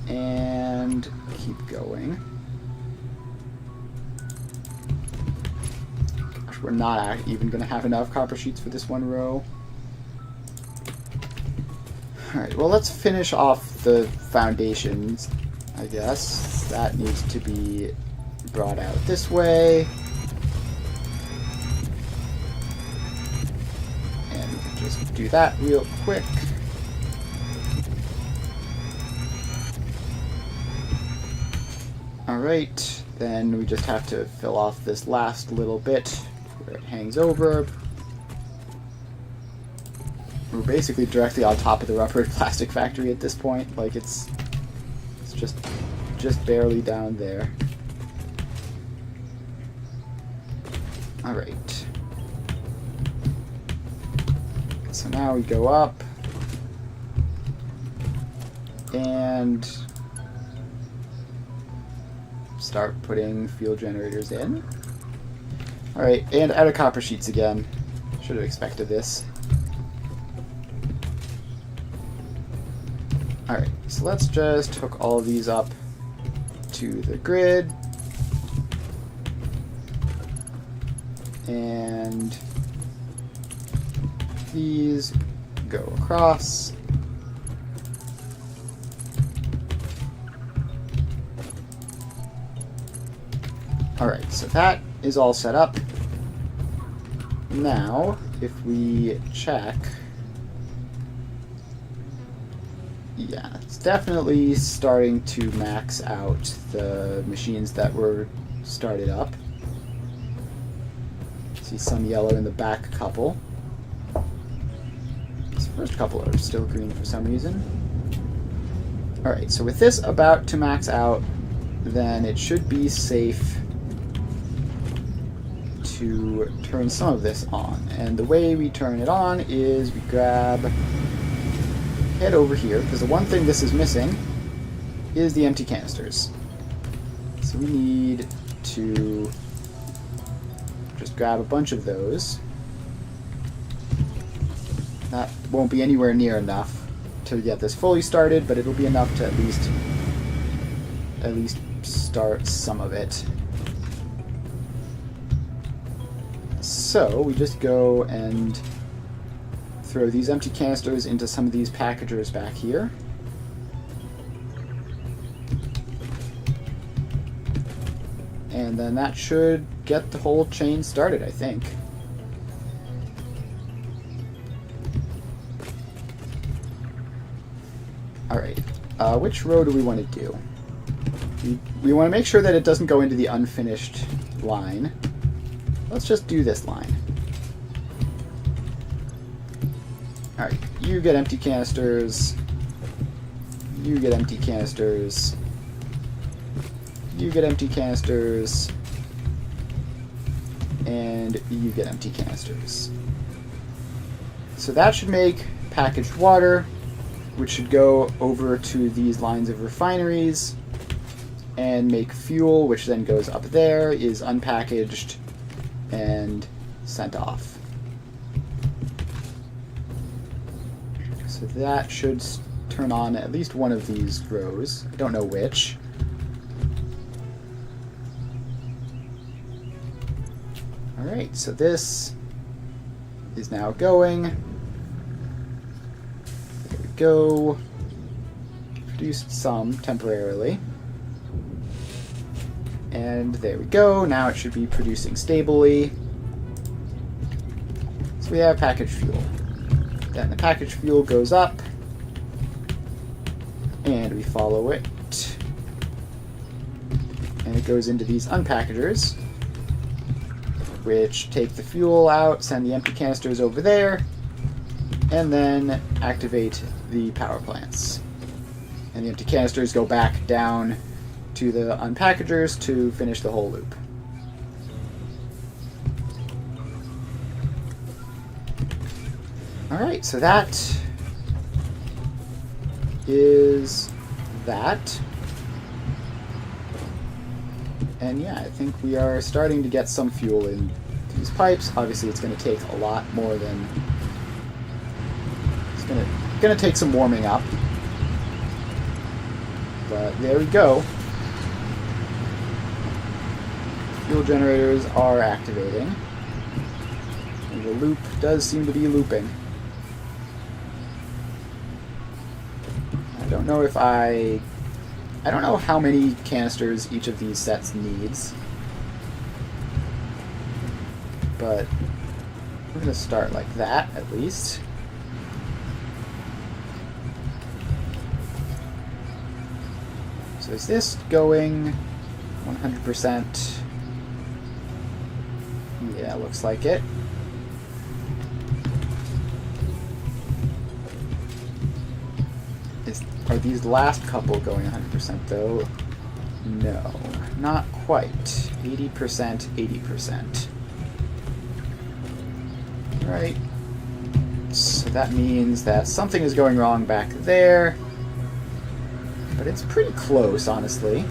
And keep going. Gosh, we're not even going to have enough copper sheets for this one row. Alright, well, let's finish off the foundations, I guess. That needs to be brought out this way. And we can just do that real quick. Alright, then we just have to fill off this last little bit where it hangs over. We're basically directly on top of the rubber plastic factory at this point. Like, it's just barely down there. Alright. So now we go up. And start putting fuel generators in. Alright, and out of copper sheets again. Should have expected this. Alright, so let's just hook all of these up to the grid. And these go across. Alright, so that is all set up. Now, if we check... Yeah, it's definitely starting to max out the machines that were started up. See some yellow in the back couple. These first couple are still green for some reason. Alright, so with this about to max out, then it should be safe to turn some of this on. And the way we turn it on is we head over here, because the one thing this is missing is the empty canisters. So we need to just grab a bunch of those. That won't be anywhere near enough to get this fully started, but it'll be enough to at least start some of it. So we just go and throw these empty canisters into some of these packagers back here. And then that should get the whole chain started, I think. Alright, which row do we want to do? We want to make sure that it doesn't go into the unfinished line. Let's just do this line. Alright, you get empty canisters. You get empty canisters. You get empty canisters. And you get empty canisters. So that should make packaged water, which should go over to these lines of refineries, and make fuel, which then goes up there, is unpackaged, and sent off. So that should turn on at least one of these rows. I don't know which. Alright, so this is now going. There we go. Produced some temporarily. And there we go. Now it should be producing stably. So we have packaged fuel. Then the packaged fuel goes up. And we follow it. And it goes into these unpackagers. which take the fuel out, send the empty canisters over there, and then activate the power plants. And the empty canisters go back down to the unpackagers to finish the whole loop. Alright, so that is that. And yeah, I think we are starting to get some fuel in these pipes. Obviously, it's going to take a lot more than... It's going to take some warming up. But there we go. Fuel generators are activating. And the loop does seem to be looping. I don't know if I don't know how many canisters each of these sets needs. But we're going to start like that, at least. So is this going 100%? Yeah, looks like it. Are these last couple going 100% though? No, not quite. 80%, 80%. Right. So that means that something is going wrong back there. But it's pretty close, honestly.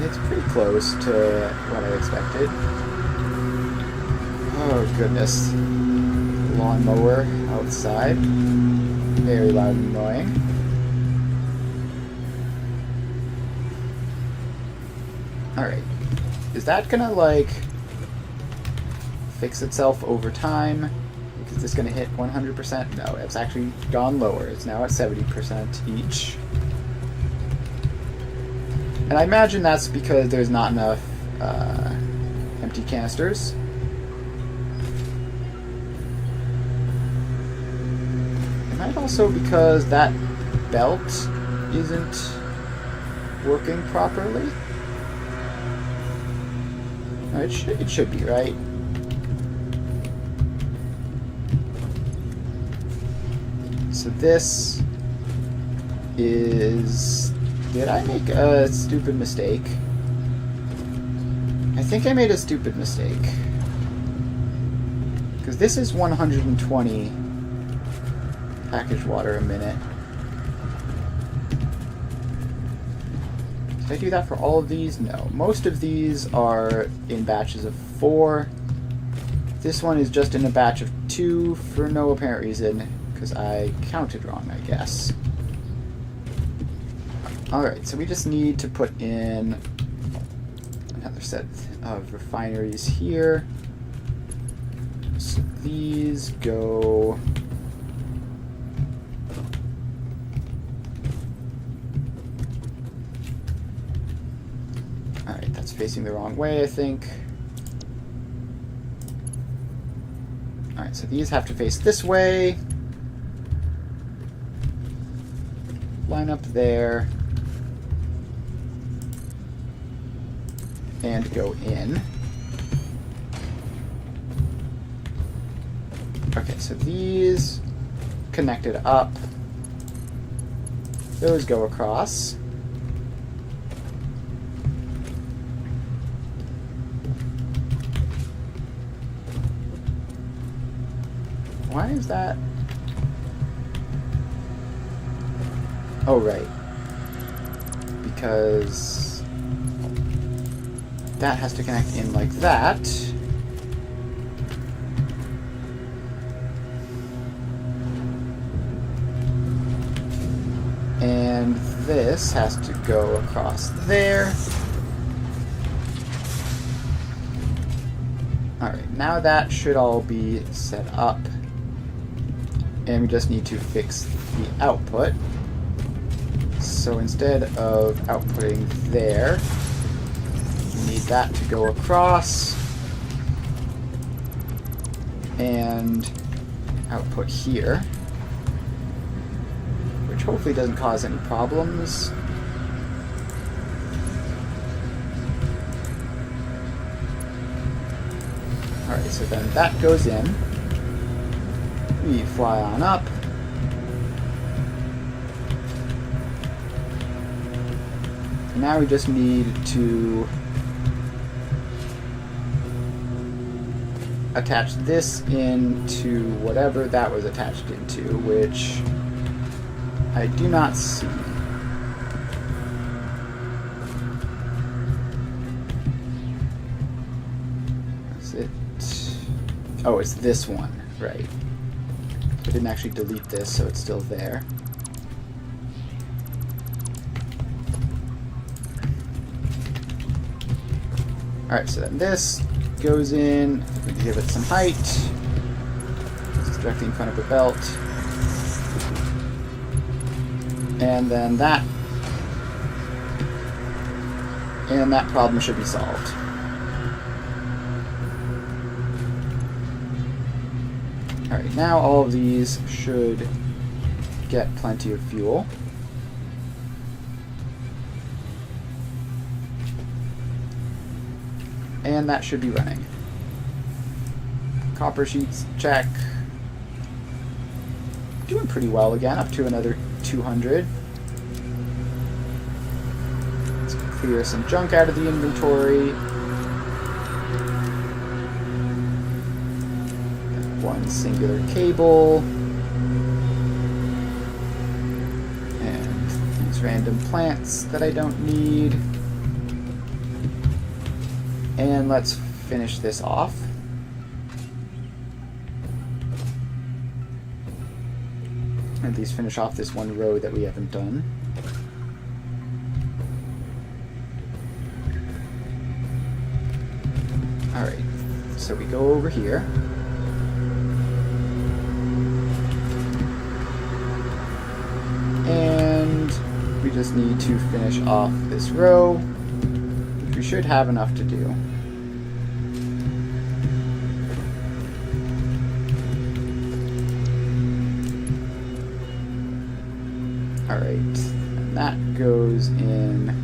It's pretty close to what I expected. Oh, goodness. Lawnmower outside. Very loud and annoying. Alright. Is that gonna, like, fix itself over time? Is this gonna hit 100%? No, it's actually gone lower. It's now at 70% each. And I imagine that's because there's not enough empty canisters. And also because that belt isn't working properly. No, it should be, right? So this is... Did I make a stupid mistake? I think I made a stupid mistake. Because this is 120 packaged water a minute. Did I do that for all of these? No. Most of these are in batches of 4. This one is just in a batch of 2 for no apparent reason, because I counted wrong, I guess. Alright, so we just need to put in another set of refineries here. So these go... Alright, that's facing the wrong way, I think. Alright, so these have to face this way. Line up there. And go in. Okay, so these connected up. Those go across. Why is that? Oh, right. Because that has to connect in like that. And this has to go across there. Alright, now that should all be set up. And we just need to fix the output. So instead of outputting there, we need that to go across and output here, which hopefully doesn't cause any problems. Alright, so then that goes in. We fly on up. And now we just need to attach this into whatever that was attached into, which I do not see. Is it? Oh, it's this one, right. I didn't actually delete this, so it's still there. Alright, so then this goes in. We give it some height. It's directly in front of the belt. And then that. And that problem should be solved. Alright, now all of these should get plenty of fuel. And that should be running. Copper sheets, check. Doing pretty well again, up to another 200. Let's clear some junk out of the inventory. One singular cable. And these random plants that I don't need. And let's finish this off. At least finish off this one row that we haven't done. Alright, so we go over here. And we just need to finish off this row, which we should have enough to do. Alright, and that goes in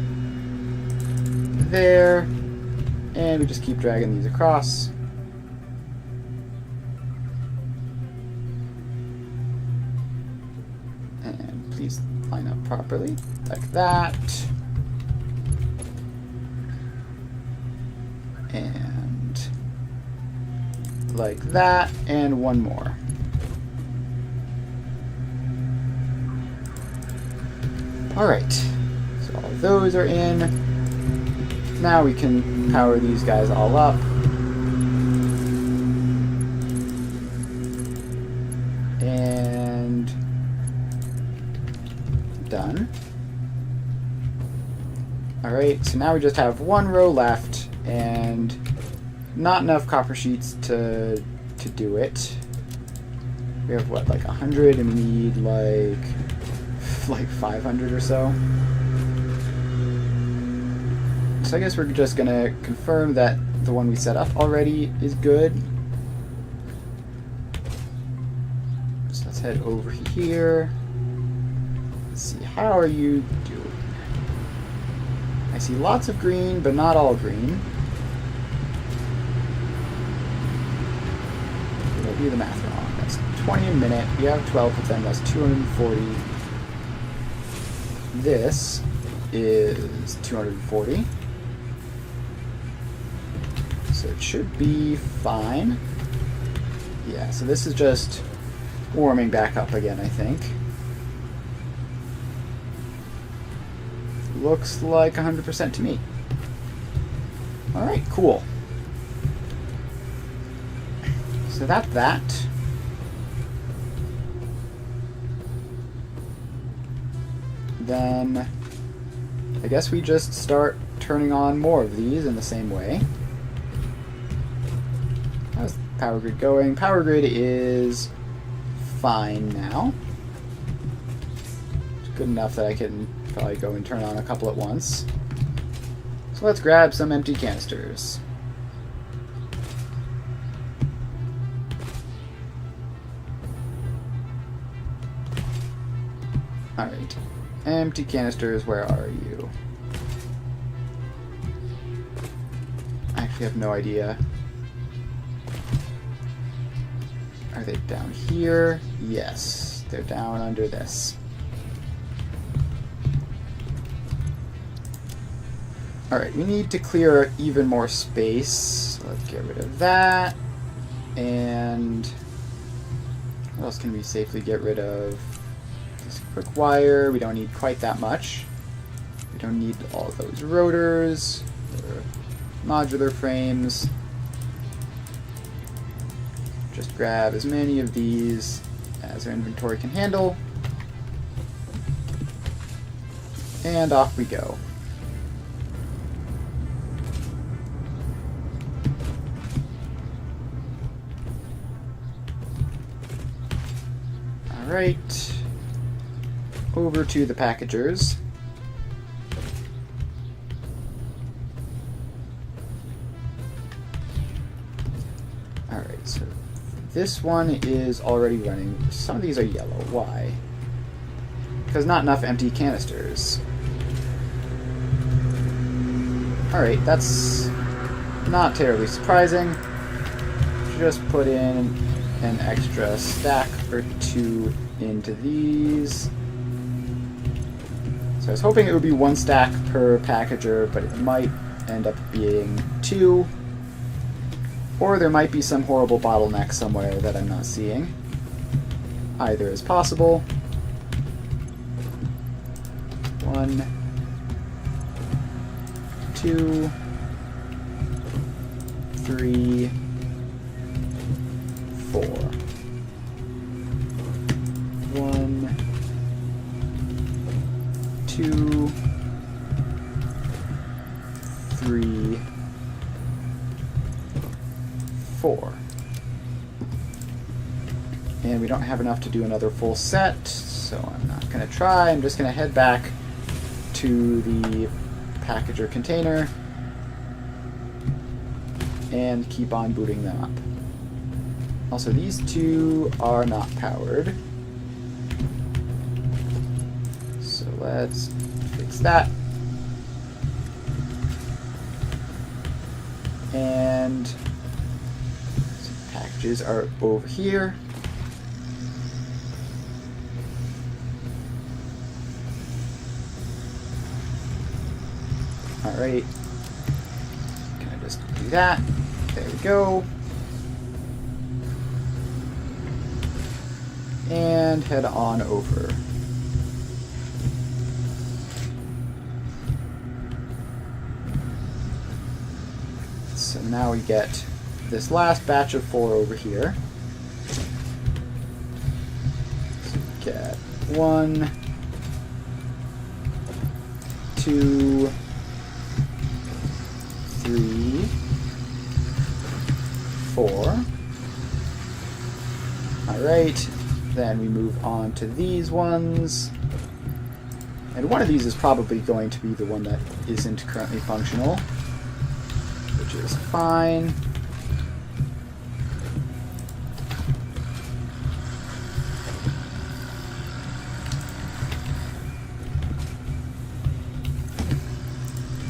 there, and we just keep dragging these across. And please line up properly, like that. And like that, and one more. Alright, so all of those are in. Now we can power these guys all up. And done. Alright, so now we just have one row left and not enough copper sheets to do it. We have what, like 100, and we need like 500 or so. So I guess we're just gonna confirm that the one we set up already is good. So let's head over here. Let's see, how are you doing? I see lots of green, but not all green. Did I do the math wrong? That's 20 a minute. We have 12 of them. That's 240. This is 240. So it should be fine. Yeah, so this is just warming back up again, I think. Looks like 100% to me. Alright, cool. So that's that. Then I guess we just start turning on more of these in the same way. How's the power grid going? Power grid is fine now. It's good enough that I can probably go and turn on a couple at once. So let's grab some empty canisters. Alright. Empty canisters, where are you? I actually have no idea Are they down here? Yes, they're down under this. Alright, we need to clear even more space. So let's get rid of that. And what else can we safely get rid of? This quick wire. We don't need quite that much. We don't need all those rotors or modular frames. Just grab as many of these as our inventory can handle. And off we go. Alright. Over to the packagers. Alright, so this one is already running. Some of these are yellow. Why? Because not enough empty canisters. Alright, that's not terribly surprising. Just put in an extra stack or two into these. So I was hoping it would be one stack per packager, but it might end up being two. Or there might be some horrible bottleneck somewhere that I'm not seeing. Either is possible. 1, 2, 3, 4. 1, 2, 3, 4. And we don't have enough to do another full set, so I'm not going to try. I'm just going to head back to the packager container and keep on booting them up. Also, these two are not powered. So let's fix that. And packages are over here. Alright. Can I just do that? There we go. And head on over. So now we get this last batch of 4 over here. So we get 1, 2, 3, 4. Alright, then we move on to these ones. And one of these is probably going to be the one that isn't currently functional, which is fine.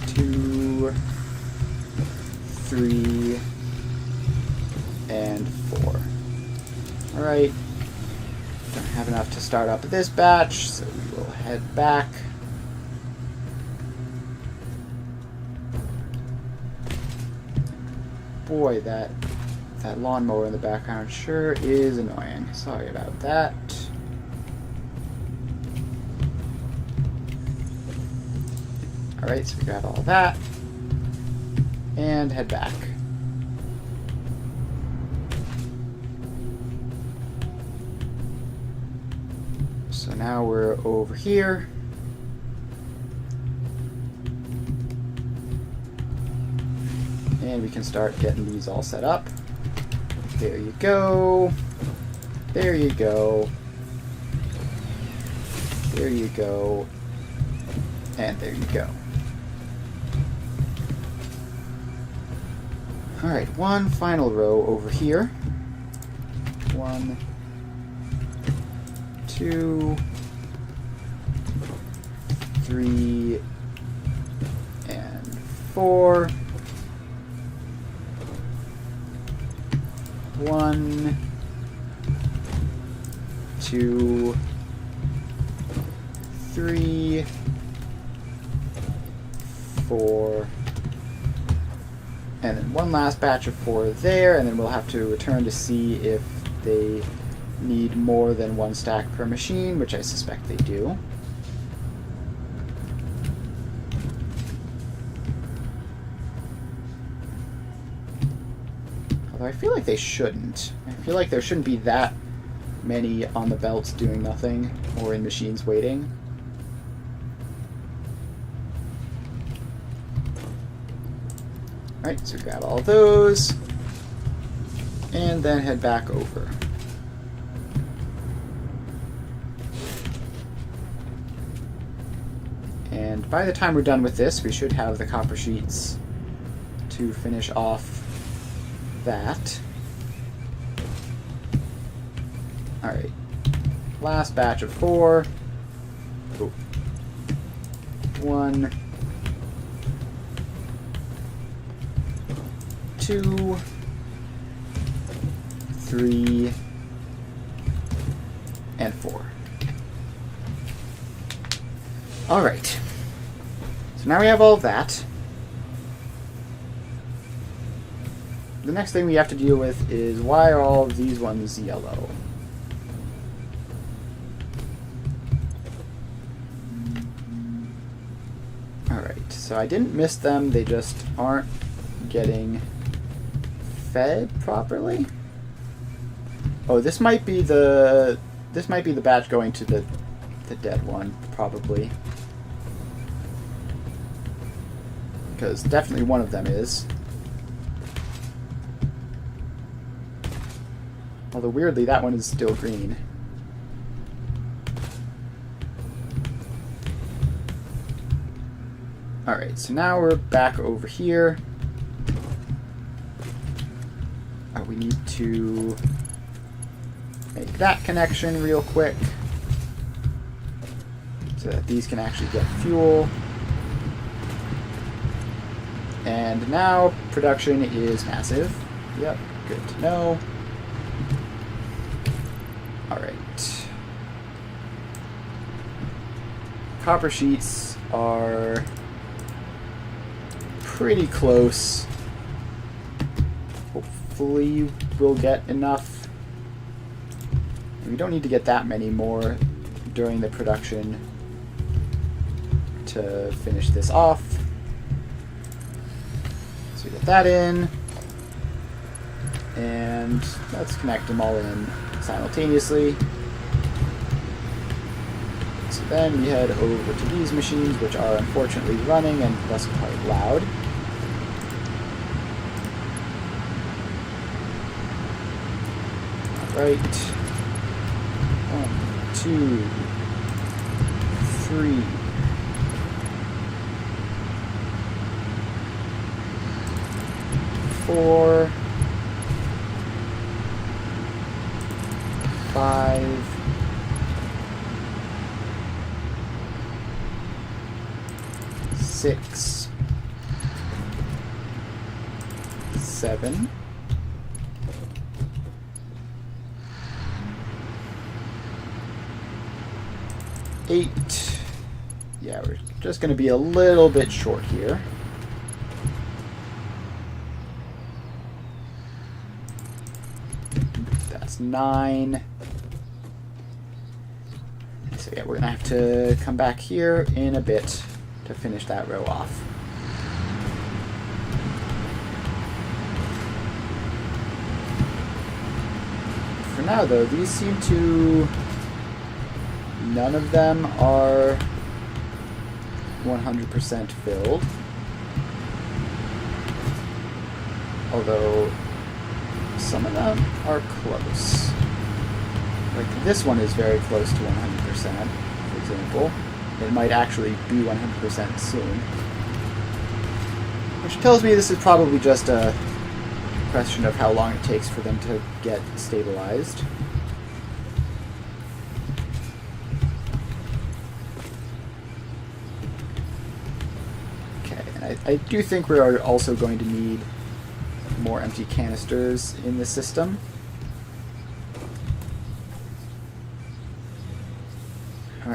Two, 3, and 4. Alright. Don't have enough to start up this batch, so we will head back. Boy, that lawnmower in the background sure is annoying. Sorry about that. Alright, so we grab all that and head back. So now we're over here. And we can start getting these all set up. There you go. There you go. There you go. And there you go. Alright, one final row over here. 1, 2, 3, and 4. 1, 2, 3, 4, and then one last batch of 4 there, and then we'll have to return to see if they need more than 1 stack per machine, which I suspect they do. Although I feel like they shouldn't. I feel like there shouldn't be that many on the belts doing nothing, or in machines waiting. Alright, so grab all those, and then head back over. And by the time we're done with this, we should have the copper sheets to finish off that. Alright, last batch of 4. Oh. 1, 2, 3, and 4. Alright, so now we have all of that. The next thing we have to deal with is, why are all of these ones yellow? Alright, so I didn't miss them, they just aren't getting fed properly. Oh, this might be the batch going to the dead one, probably. Because definitely one of them is. Although weirdly, that one is still green. Alright, so now we're back over here. We need to make that connection real quick so that these can actually get fuel. And now production is massive. Yep, good to know. Alright. Copper sheets are pretty close. Hopefully we'll get enough. And we don't need to get that many more during the production to finish this off. So we get that in. And let's connect them all in simultaneously. So then we head over to these machines, which are unfortunately running and thus quite loud. Right. 1, 2, 3. 4. 5. 6. 7. 8. Yeah, we're just going to be a little bit short here. That's 9. So yeah, we're going to have to come back here in a bit to finish that row off. For now, though, these seem to... None of them are 100% filled. Although some of them are close. Like this one is very close to 100%, for example. It might actually be 100% soon. Which tells me this is probably just a question of how long it takes for them to get stabilized. I do think we are also going to need more empty canisters in the system.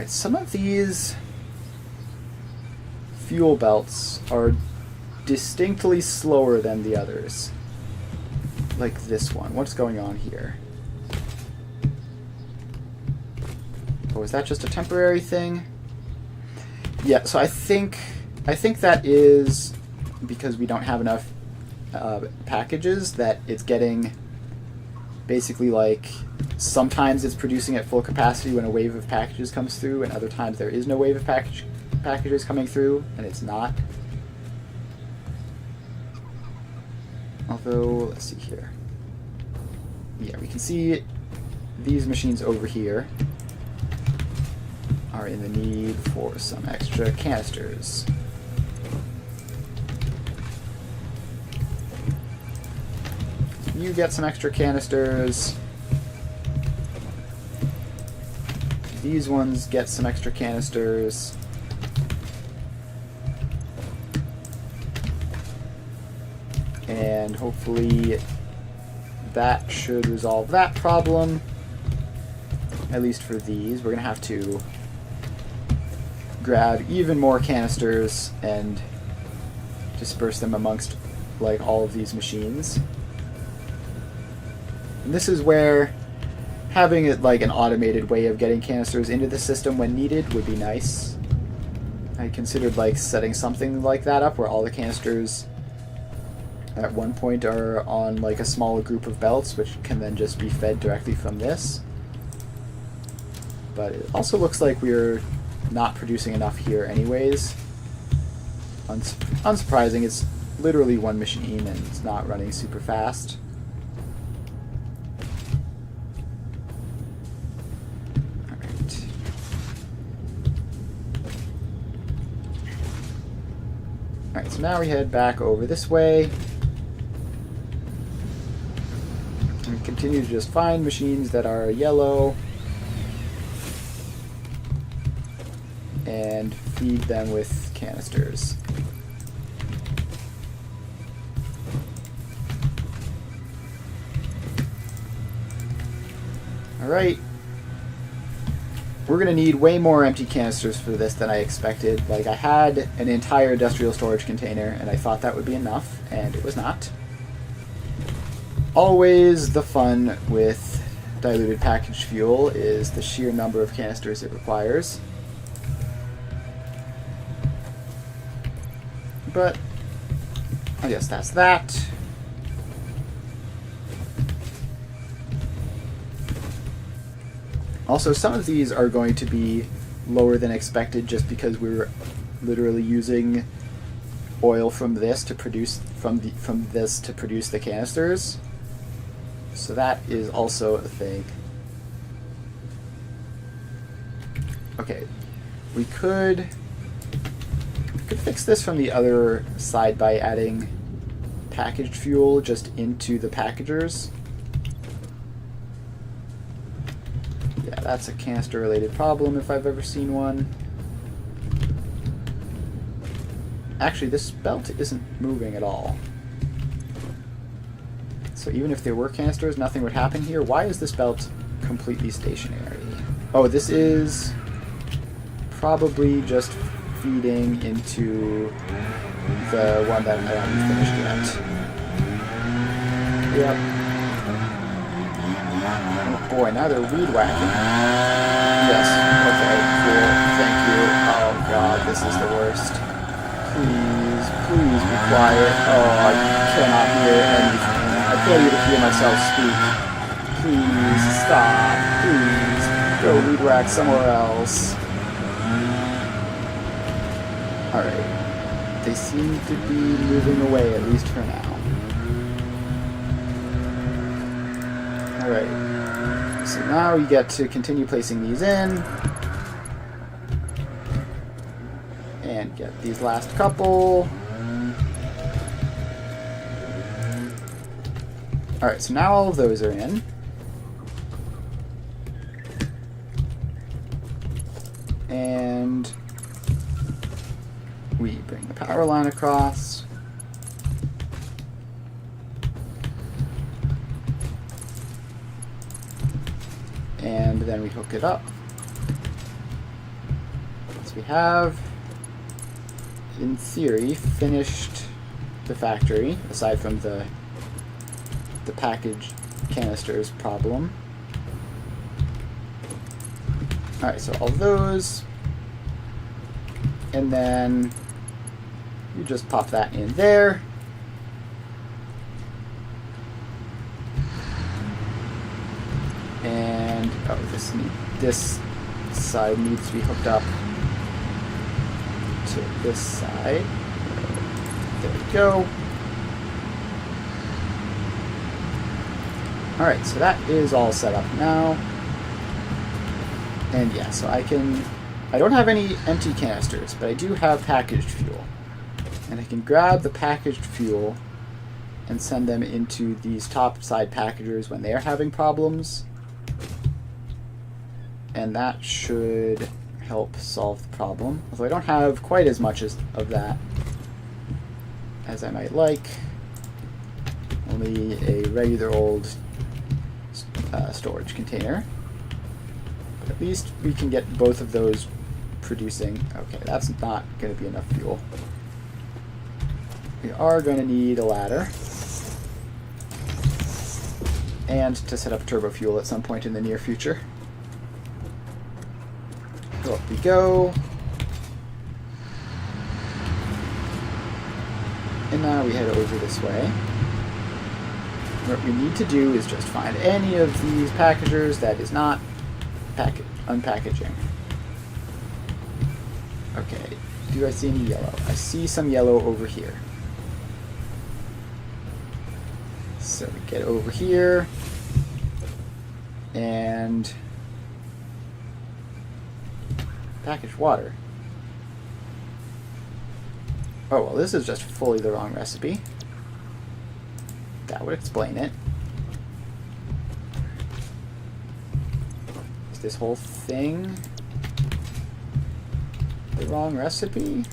Alright, some of these fuel belts are distinctly slower than the others. Like this one. What's going on here? Oh, is that just a temporary thing? Yeah, so I think that is because we don't have enough packages that it's getting basically like sometimes it's producing at full capacity when a wave of packages comes through, and other times there is no wave of packages coming through and it's not. Although, let's see here. Yeah, we can see these machines over here are in the need for some extra canisters. You get some extra canisters. These ones get some extra canisters. And hopefully that should resolve that problem. At least for these. We're going to have to grab even more canisters and disperse them amongst like all of these machines. And this is where having it like an automated way of getting canisters into the system when needed would be nice. I considered like setting something like that up where all the canisters at one point are on like a small group of belts, which can then just be fed directly from this. But it also looks like we're not producing enough here anyways. Unsurprising, it's literally one machine and it's not running super fast. Alright. Alright, so now we head back over this way. And continue to just find machines that are yellow and feed them with canisters. Alright. We're going to need way more empty canisters for this than I expected. Like, I had an entire industrial storage container, and I thought that would be enough, and it was not. Always the fun with diluted packaged fuel is the sheer number of canisters it requires. But I guess that's that. Also, some of these are going to be lower than expected just because we were literally using oil from this to produce from this to produce the canisters. So that is also a thing. Okay, we could fix this from the other side by adding packaged fuel just into the packagers. Yeah, that's a canister-related problem if I've ever seen one. Actually, this belt isn't moving at all. So even if there were canisters, nothing would happen here. Why is this belt completely stationary? Oh, this is probably just feeding into the one that I haven't finished yet. Yep. Oh boy, now they're weed whacking. Yes, okay, cool, thank you. Oh god, this is the worst. Please, please be quiet. Oh, I cannot hear anything. I can't even hear myself speak. Please, stop. Please, go weed whack somewhere else. Alright. They seem to be moving away, at least for now. Alright. So now we get to continue placing these in. And get these last couple. Alright, so now all of those are in. And we bring the power line across. And then we hook it up. So we have, in theory, finished the factory, aside from the package canisters problem. Alright, so all those, and then you just pop that in there. And, oh, this side needs to be hooked up to this side. There we go. Alright, so that is all set up now. And yeah, so I don't have any empty canisters, but I do have packaged fuel. And I can grab the packaged fuel and send them into these top side packagers when they are having problems. And that should help solve the problem. Although I don't have quite as much of that as I might like. Only a regular old storage container. But at least we can get both of those producing. Okay, that's not going to be enough fuel. We are going to need a ladder. And to set up turbo fuel at some point in the near future. So up we go. And now we head over this way. What we need to do is just find any of these packagers that is not unpackaging. Okay, do I see any yellow? I see some yellow over here. So we get over here, and packaged water. Oh, well, this is just fully the wrong recipe. That would explain it. Is this whole thing the wrong recipe?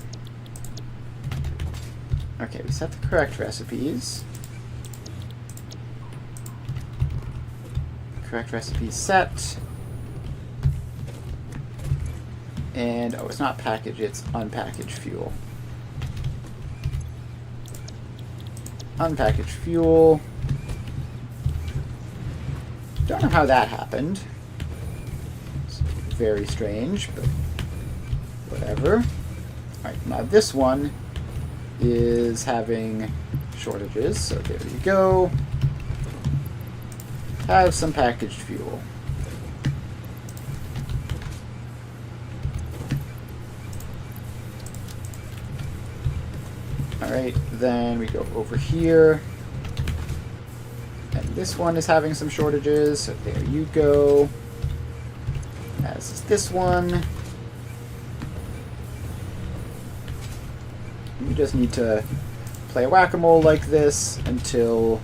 Okay, we set the correct recipes. Correct recipe set. And, oh, it's not packaged, it's unpackaged fuel. Unpackaged fuel. Don't know how that happened. It's very strange, but whatever. Alright, now this one is having shortages, so there you go. Have some packaged fuel. Alright, then we go over here. And this one is having some shortages, so there you go. As is this one. You just need to play whack-a-mole like this until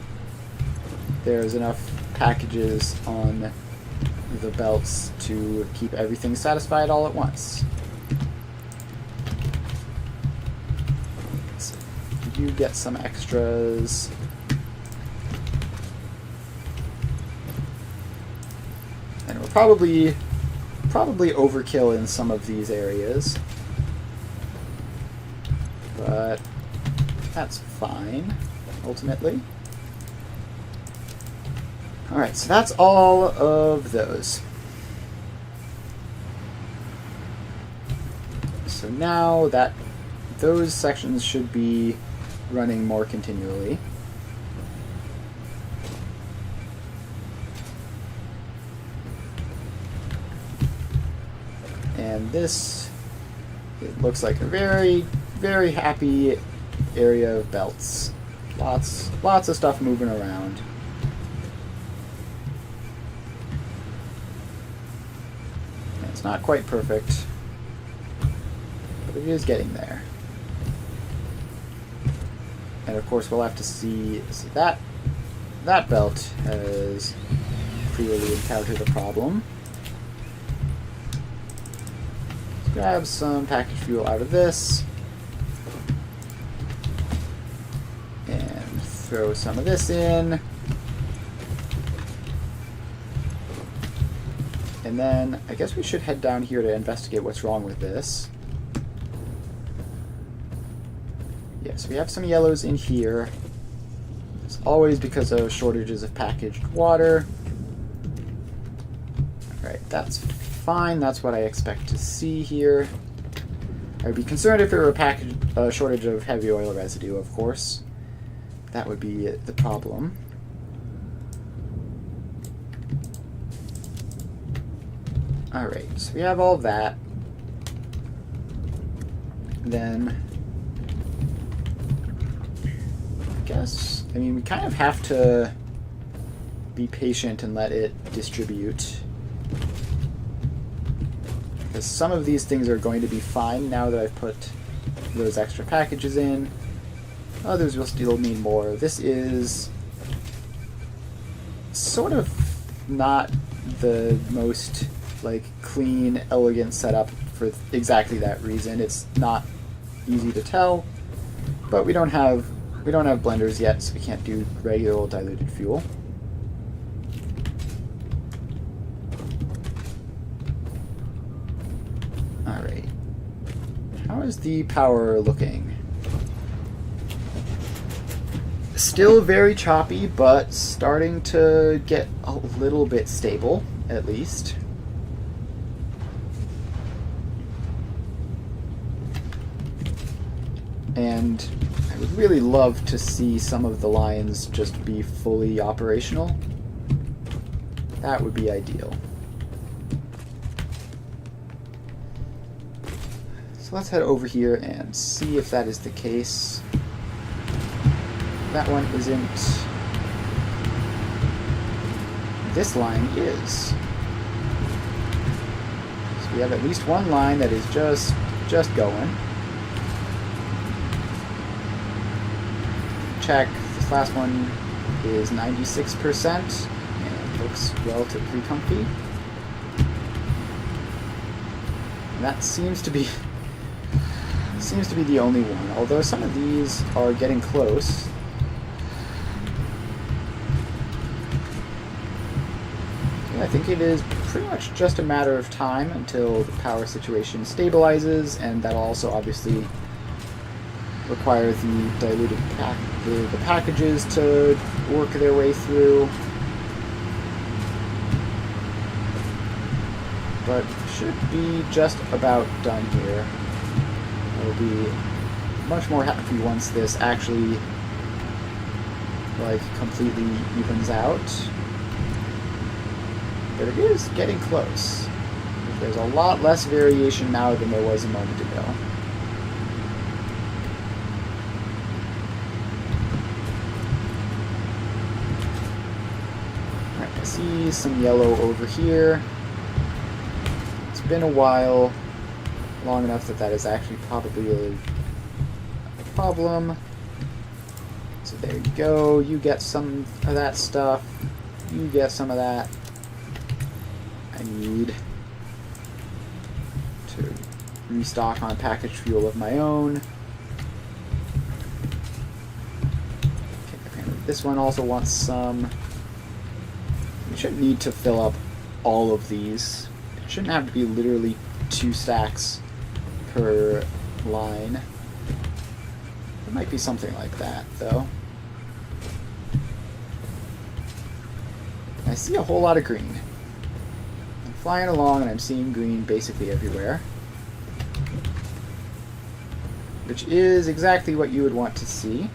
there's enough packages on the belts to keep everything satisfied all at once. So you get some extras. And we're probably overkill in some of these areas. But that's fine, ultimately. Alright, so that's all of those. So now that those sections should be running more continually. And this, it looks like a very, very happy area of belts. Lots of stuff moving around. And it's not quite perfect, but it is getting there. And of course we'll have to see, so that belt has clearly encountered a problem. Let's grab some packaged fuel out of this. And throw some of this in. And then I guess we should head down here to investigate what's wrong with this. Yeah, so we have some yellows in here. It's always because of shortages of packaged water. Alright, that's fine. That's what I expect to see here. I'd be concerned if there were a shortage of heavy oil residue, of course. That would be the problem. Alright, so we have all that. Then, I guess, I mean, we kind of have to be patient and let it distribute. Because some of these things are going to be fine now that I've put those extra packages in. Others will still need more. This is sort of not the most like clean, elegant setup for exactly that reason. It's not easy to tell, but we don't have blenders yet, so we can't do regular old diluted fuel. All right. How is the power looking? Still very choppy, but starting to get a little bit stable, at least. And I would really love to see some of the lines just be fully operational. That would be ideal. So let's head over here and see if that is the case. That one isn't. This line is. So we have at least one line that is just going. Check. This last one is 96% and looks relatively comfy. And that seems to be the only one. Although some of these are getting close. I think it is pretty much just a matter of time until the power situation stabilizes, and that'll also obviously require the diluted the packages to work their way through. But should be just about done here. I'll be much more happy once this actually like completely evens out. But it is getting close. There's a lot less variation now than there was a moment ago. Alright, I see some yellow over here. It's been a while, long enough that that is actually probably a problem. So there you go, you get some of that stuff, you get some of that. I need to restock on packaged fuel of my own. Okay, apparently this one also wants some. We shouldn't need to fill up all of these. It shouldn't have to be literally 2 stacks per line. It might be something like that, though. I see a whole lot of green. Flying along and I'm seeing green basically everywhere, which is exactly what you would want to see.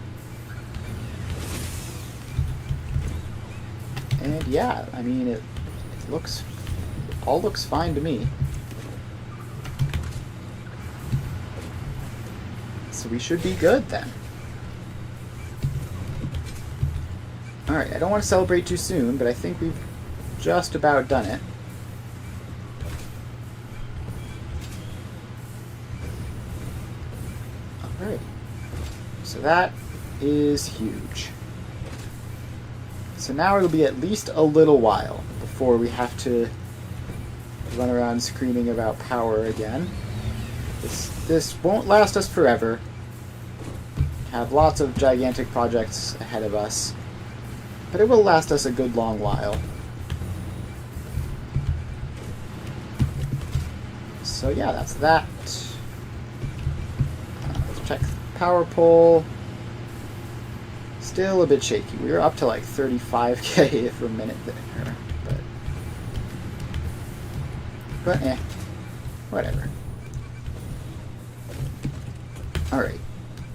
And yeah, I mean it all looks fine to me. So we should be good then. Alright, I don't want to celebrate too soon, but I think we've just about done it. Alright, so that is huge. So now it'll be at least a little while before we have to run around screaming about power again. This won't last us forever. Have lots of gigantic projects ahead of us, but it will last us a good long while. So yeah, that's that. Let's check power pole. Still a bit shaky. We were up to like 35k for a minute there, but whatever. Alright,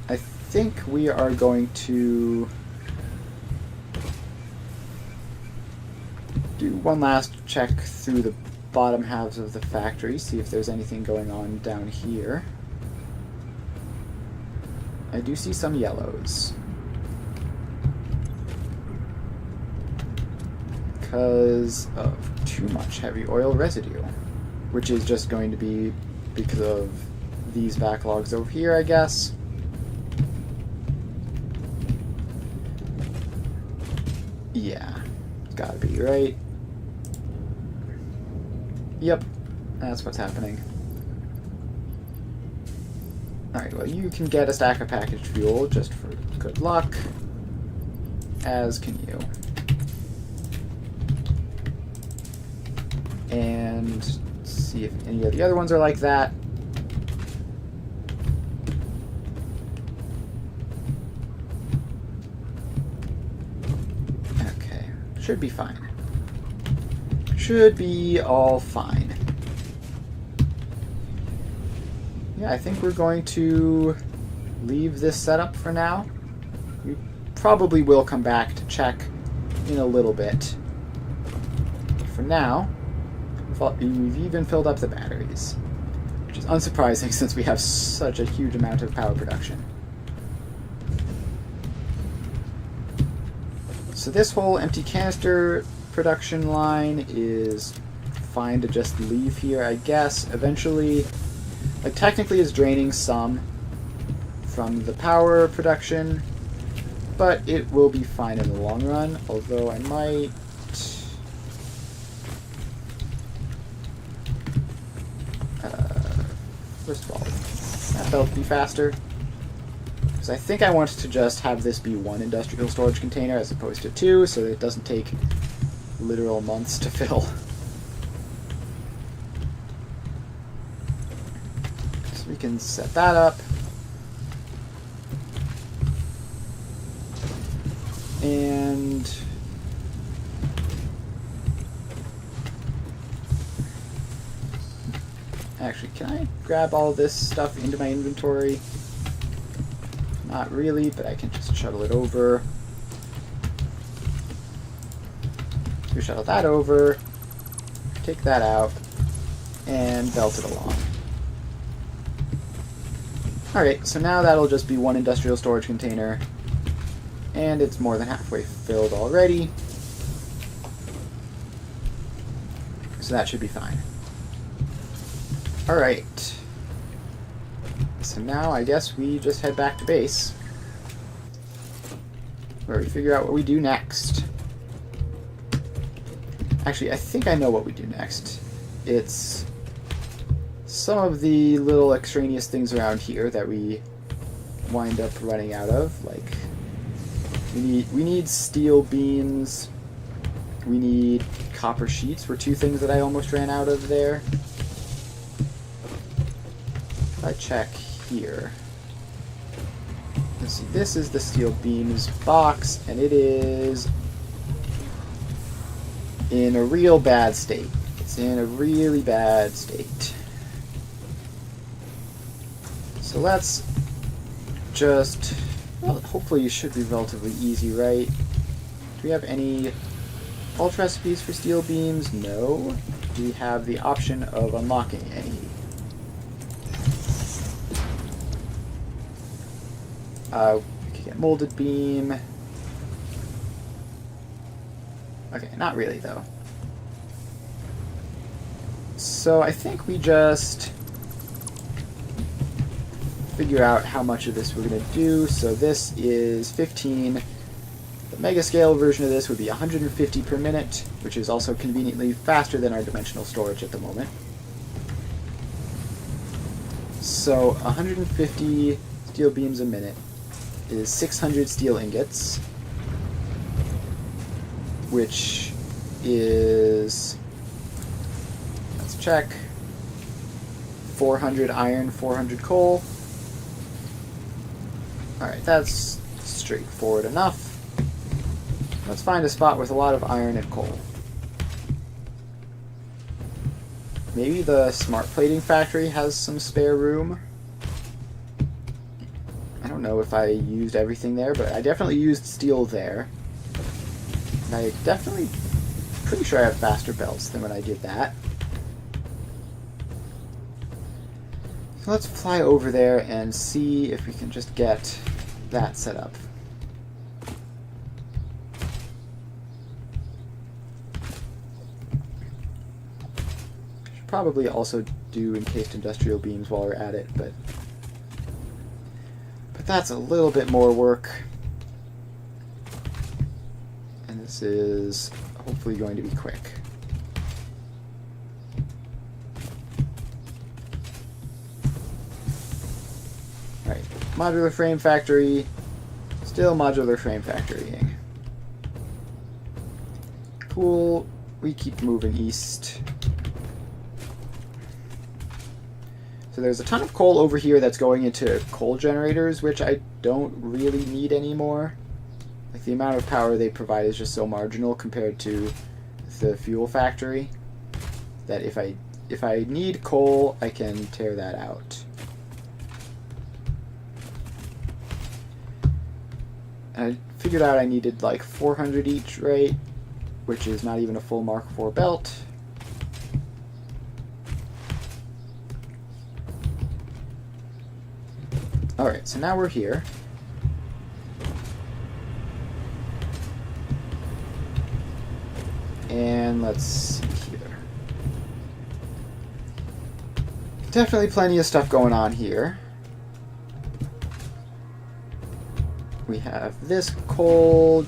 I think we are going to do one last check through the bottom halves of the factory, see if there's anything going on down here. I do see some yellows. Because of too much heavy oil residue, which is just going to be because of these backlogs over here, I guess. Yeah, it's gotta be, right? Yep, that's what's happening. Alright, well, you can get a stack of packaged fuel just for good luck, as can you. And see if any of the other ones are like that. Okay, should be fine. Should be all fine. Yeah, I think we're going to leave this setup for now. We probably will come back to check in a little bit. But for now, we've even filled up the batteries, which is unsurprising since we have such a huge amount of power production. So this whole empty canister production line is fine to just leave here, I guess. Eventually, like, technically it's draining some from the power production, but it will be fine in the long run, although I might... First of all, that belt be faster. Because I think I want to just have this be one industrial storage container as opposed to two, so that it doesn't take literal months to fill. So we can set that up. And... actually, can I grab all this stuff into my inventory? Not really, but I can just shuttle it over. We shuttle that over, take that out, and belt it along. Alright, so now that'll just be one industrial storage container, and it's more than halfway filled already. So that should be fine. Alright. So now I guess we just head back to base, where we figure out what we do next. Actually, I think I know what we do next. It's some of the little extraneous things around here that we wind up running out of. Like, we need steel beams, we need copper sheets were two things that I almost ran out of there. If I check here, let's see, this is the steel beams box, and it is in a real bad state. It's in a really bad state. So let's just, well, hopefully it should be relatively easy, right? Do we have any alt recipes for steel beams? No. Do we have the option of unlocking any? We could get molded beam. Okay, not really though. So I think we just figure out how much of this we're going to do. So this is 15. The mega scale version of this would be 150 per minute, which is also conveniently faster than our dimensional storage at the moment. So 150 steel beams a minute is 600 steel ingots, which is, let's check, 400 iron, 400 coal. Alright, that's straightforward enough. Let's find a spot with a lot of iron and coal. Maybe the smart plating factory has some spare room. I don't know if I used everything there, but I definitely used steel there. And I definitely... pretty sure I have faster belts than when I did that. So let's fly over there and see if we can just get that set up. Should probably also do encased industrial beams while we're at it, but that's a little bit more work. And this is hopefully going to be quick. Alright, modular frame factory, still modular frame factorying. Cool, we keep moving east. So there's a ton of coal over here that's going into coal generators, which I don't really need anymore. Like, the amount of power they provide is just so marginal compared to the fuel factory that if I need coal, I can tear that out. And I figured out I needed like 400 each, right? Which is not even a full Mark IV belt. Alright, so now we're here. And let's see here. Definitely plenty of stuff going on here. We have this coal,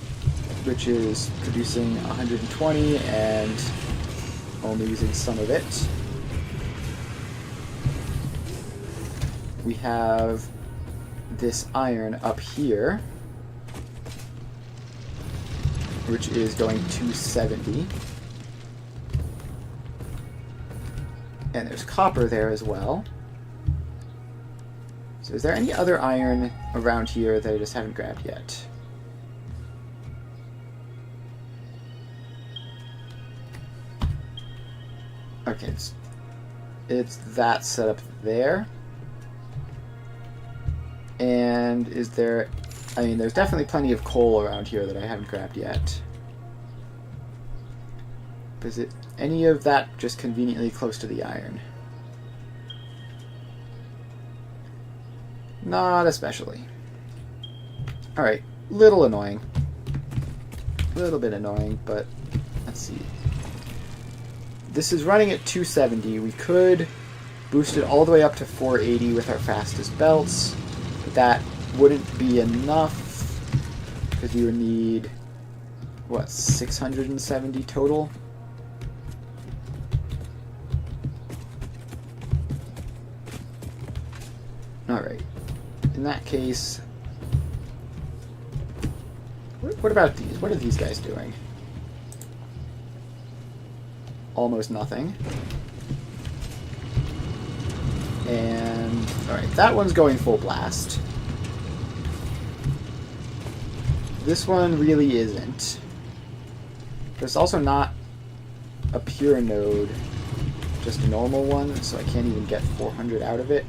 which is producing 120 and only using some of it. We have this iron up here, which is going 270. And there's copper there as well. So is there any other iron around here that I just haven't grabbed yet? Okay, it's that setup there. And is there... I mean, there's definitely plenty of coal around here that I haven't grabbed yet. Is it any of that just conveniently close to the iron? Not especially. Alright, little annoying. A little bit annoying, but let's see. This is running at 270. We could boost it all the way up to 480 with our fastest belts. But that wouldn't be enough, because we would need, what, 670 total? Alright. In that case, what about these? What are these guys doing? Almost nothing. And, alright, that one's going full blast. This one really isn't. There's also not a pure node, just a normal one, so I can't even get 400 out of it.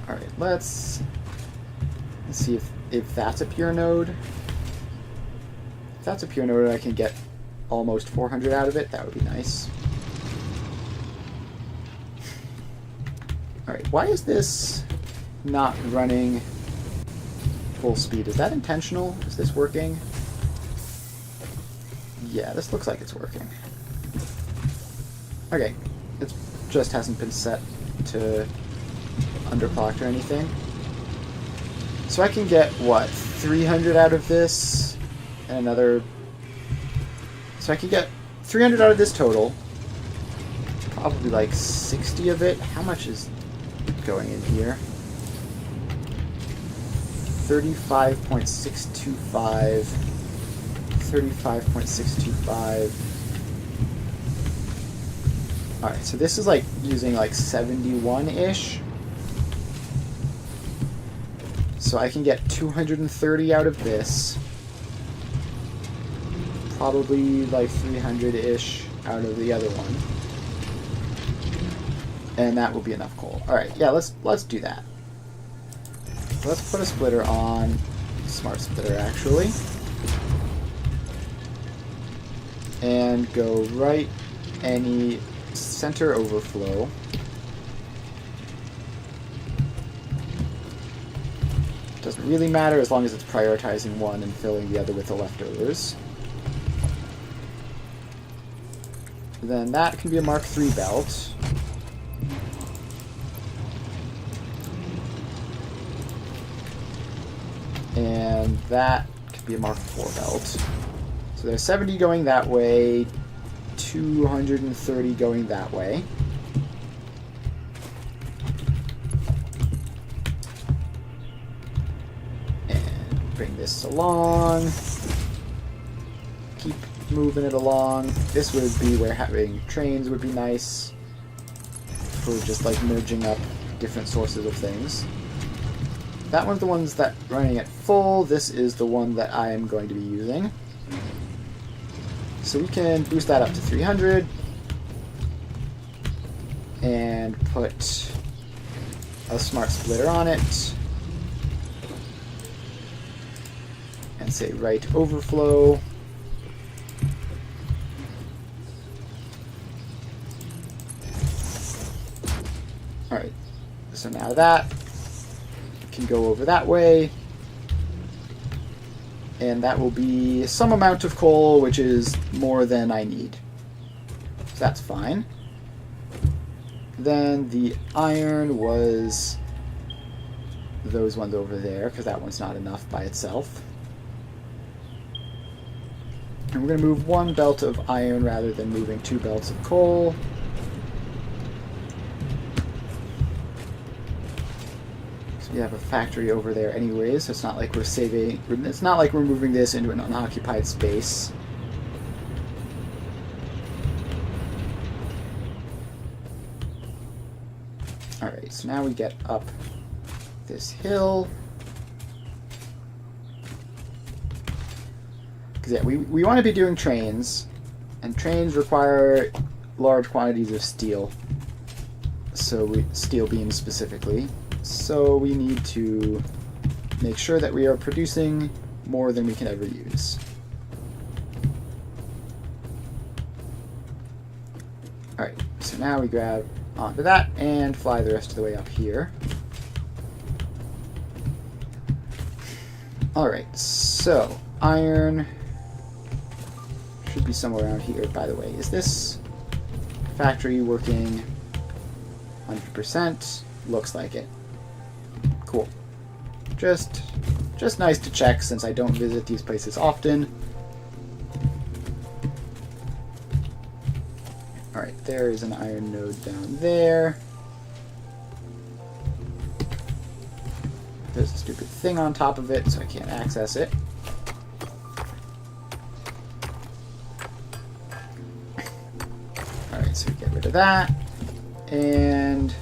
Alright, let's see if that's a pure node. If that's a pure node, I can get almost 400 out of it. That would be nice. Alright, why is this not running full speed? Is that intentional? Is this working? Yeah, this looks like it's working. Okay, it just hasn't been set to underclocked or anything. So I can get, what, 300 out of this, and another... So I can get 300 out of this total, probably like 60 of it. How much is going in here? 35.625, 35.625. Alright, so this is like using like 71-ish. So I can get 230 out of this. Probably like 300-ish out of the other one. And that will be enough coal. Alright, yeah, let's do that. Let's put a splitter on. Smart splitter, actually. And go right any center overflow. Doesn't really matter as long as it's prioritizing one and filling the other with the leftovers. Then that can be a Mark III belt. And that could be a Mark IV belt. So there's 70 going that way, 230 going that way. And bring this along. Keep moving it along. This would be where having trains would be nice for just like merging up different sources of things. That one's the ones that running at full. This is the one that I am going to be using. So we can boost that up to 300 and put a smart splitter on it and say right overflow. Alright, so now that can go over that way, and that will be some amount of coal, which is more than I need. So that's fine. Then the iron was those ones over there, because that one's not enough by itself. And we're going to move one belt of iron rather than moving two belts of coal. We have a factory over there anyways, so it's not like we're saving, it's not like we're moving this into an unoccupied space. Alright, so now we get up this hill. Because yeah, we want to be doing trains, and trains require large quantities of steel. So steel beams specifically. So we need to make sure that we are producing more than we can ever use. Alright, so now we grab onto that and fly the rest of the way up here. Alright, so iron should be somewhere around here, by the way. Is this factory working 100%? Looks like it. Cool. Just nice to check since I don't visit these places often. Alright, there is an iron node down there. There's a stupid thing on top of it, so I can't access it. Alright, so we get rid of that. And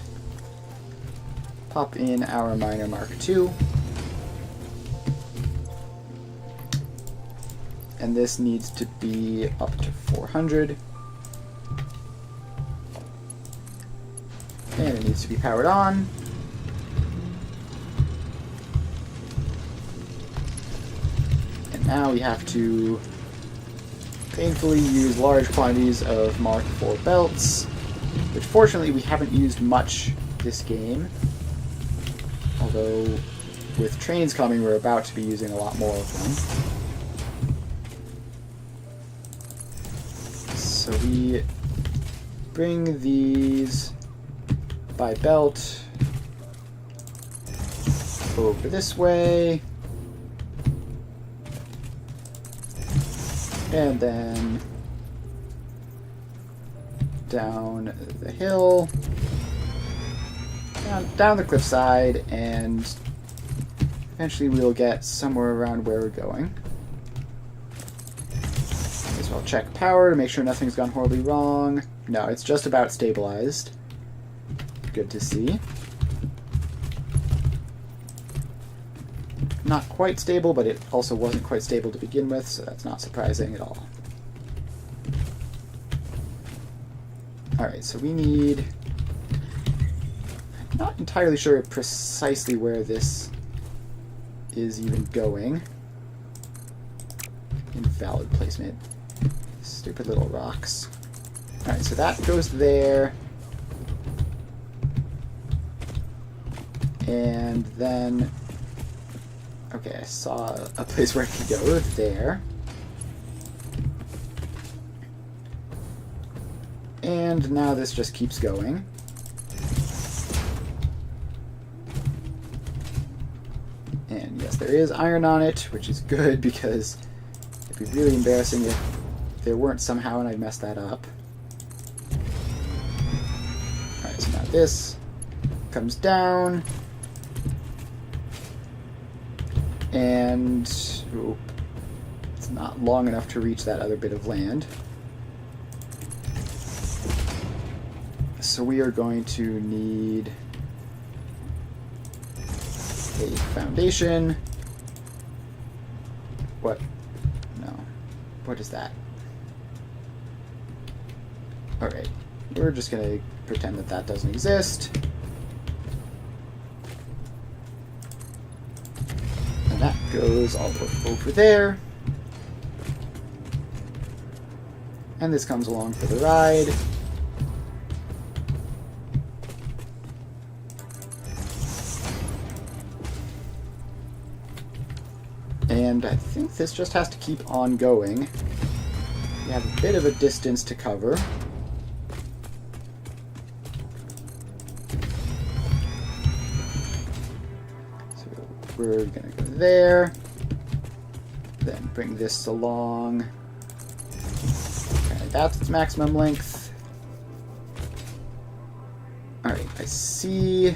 pop in our miner Mark II. And this needs to be up to 400. And it needs to be powered on. And now we have to painfully use large quantities of Mark IV belts, which fortunately we haven't used much this game. Although, with trains coming, we're about to be using a lot more of them. So we bring these by belt over this way. And then down the hill. Down the cliffside, and eventually we'll get somewhere around where we're going. As well, check power to make sure nothing's gone horribly wrong. No, it's just about stabilized. Good to see. Not quite stable, but it also wasn't quite stable to begin with, so that's not surprising at all. Alright, so we need... I'm not entirely sure precisely where this is even going. Invalid placement. Stupid little rocks. Alright, so that goes there. And then... Okay, I saw a place where it could go there. And now this just keeps going. And yes, there is iron on it, which is good because it'd be really embarrassing if there weren't somehow and I messed that up. Alright, so now this comes down. And ooh, it's not long enough to reach that other bit of land. So we are going to need a foundation. What? No. What is that? Alright. We're just going to pretend that that doesn't exist. And that goes all over there. And this comes along for the ride. And I think this just has to keep on going. We have a bit of a distance to cover. So we're going to go there. Then bring this along. Okay, that's its maximum length. Alright, I see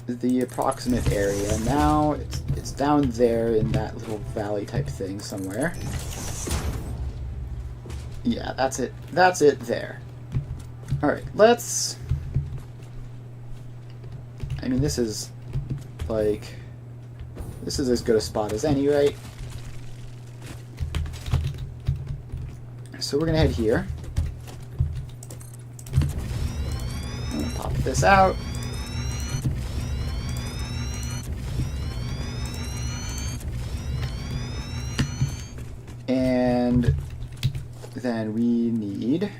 the approximate area. Now it's down there in that little valley type thing somewhere. Yeah, that's it. That's it there. Alright, let's... I mean, this is like... This is as good a spot as any, right? So we're gonna head here. I'm gonna pop this out. And then we need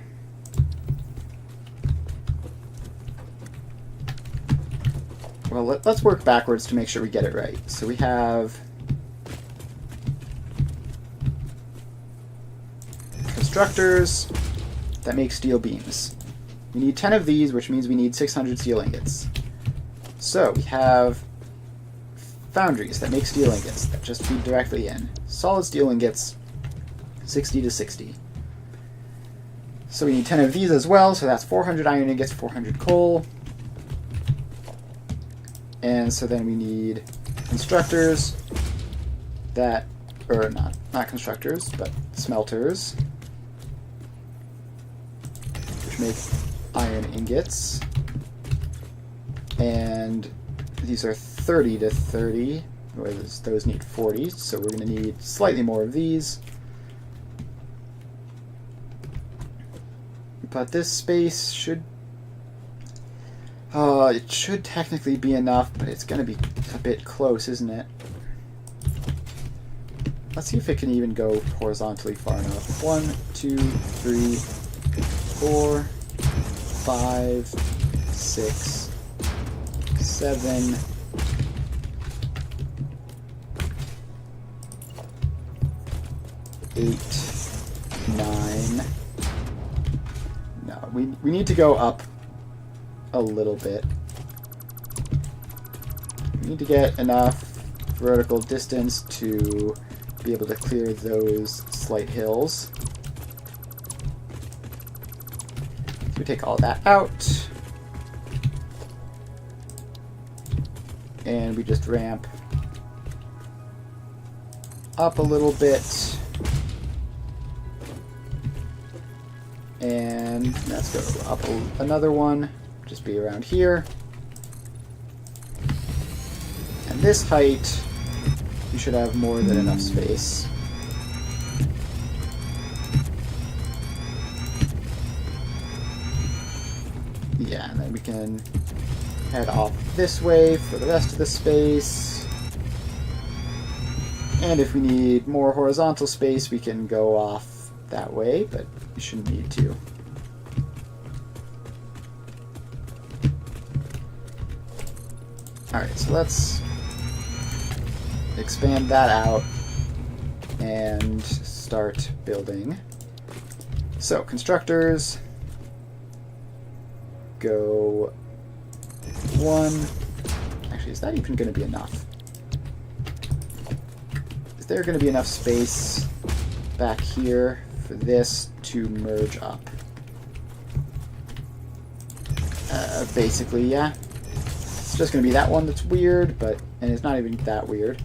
well, let's work backwards to make sure we get it right. So we have constructors that make steel beams. We need 10 of these, which means we need 600 steel ingots. So we have foundries that make steel ingots that just feed directly in. Solid steel ingots, 60 to 60. So we need 10 of these as well, so that's 400 iron ingots, 400 coal. And so then we need constructors that, or not constructors, but smelters, which make iron ingots. And these are 30 to 30, whereas those need 40, so we're going to need slightly more of these. But this space should... it should technically be enough, but it's going to be a bit close, isn't it? Let's see if it can even go horizontally far enough. 1, 2, 3, 4, 5, 6, 7... 8, 9... No, we need to go up a little bit. We need to get enough vertical distance to be able to clear those slight hills. So we take all that out. And we just ramp up a little bit. And let's go up another one, just be around here. And this height, you should have more than enough space. Yeah, and then we can head off this way for the rest of the space. And if we need more horizontal space, we can go off that way, but we shouldn't need to. Alright, so let's expand that out and start building. So, constructors, go 1. Actually, is that even going to be enough? Is there going to be enough space back here for this to merge up? Basically, yeah. It's just going to be that one that's weird, and it's not even that weird.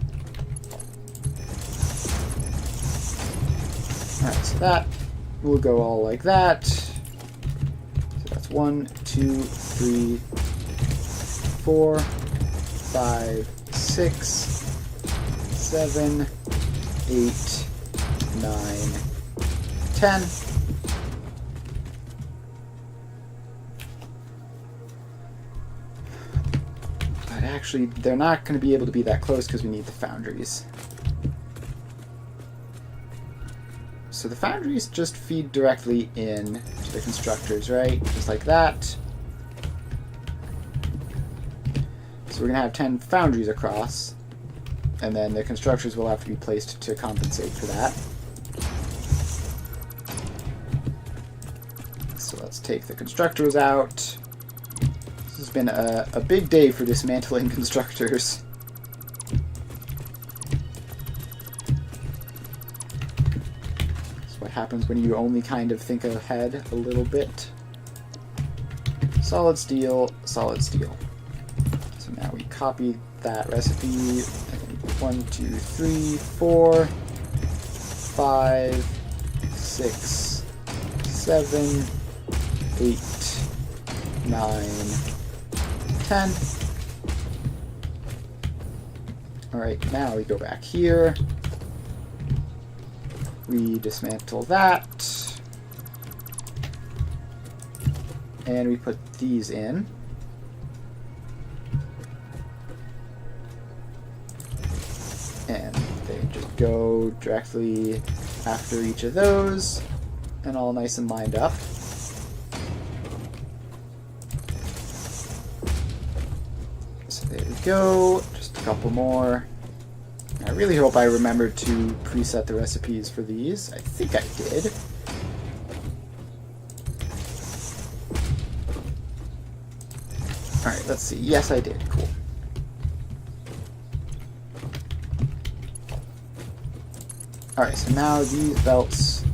Alright, so that will go all like that. So that's 1, 2, 3, 4, 5, 6, 7, 8, 9, 10. But actually, they're not going to be able to be that close because we need the foundries. So the foundries just feed directly in to the constructors, right? Just like that. So we're going to have 10 foundries across, and then the constructors will have to be placed to compensate for that. So let's take the constructors out. This has been a big day for dismantling constructors. That's what happens when you only kind of think ahead a little bit. Solid steel, solid steel. So now we copy that recipe. 1, 2, 3, 4, 5, 6, 7, 8, 9, 10. Alright, now we go back here. We dismantle that. And we put these in. And they just go directly after each of those, and all nice and lined up. So there we go, just a couple more. I really hope I remembered to preset the recipes for these. I think I did. Alright, let's see. Yes, I did. Cool. Alright, so now these belts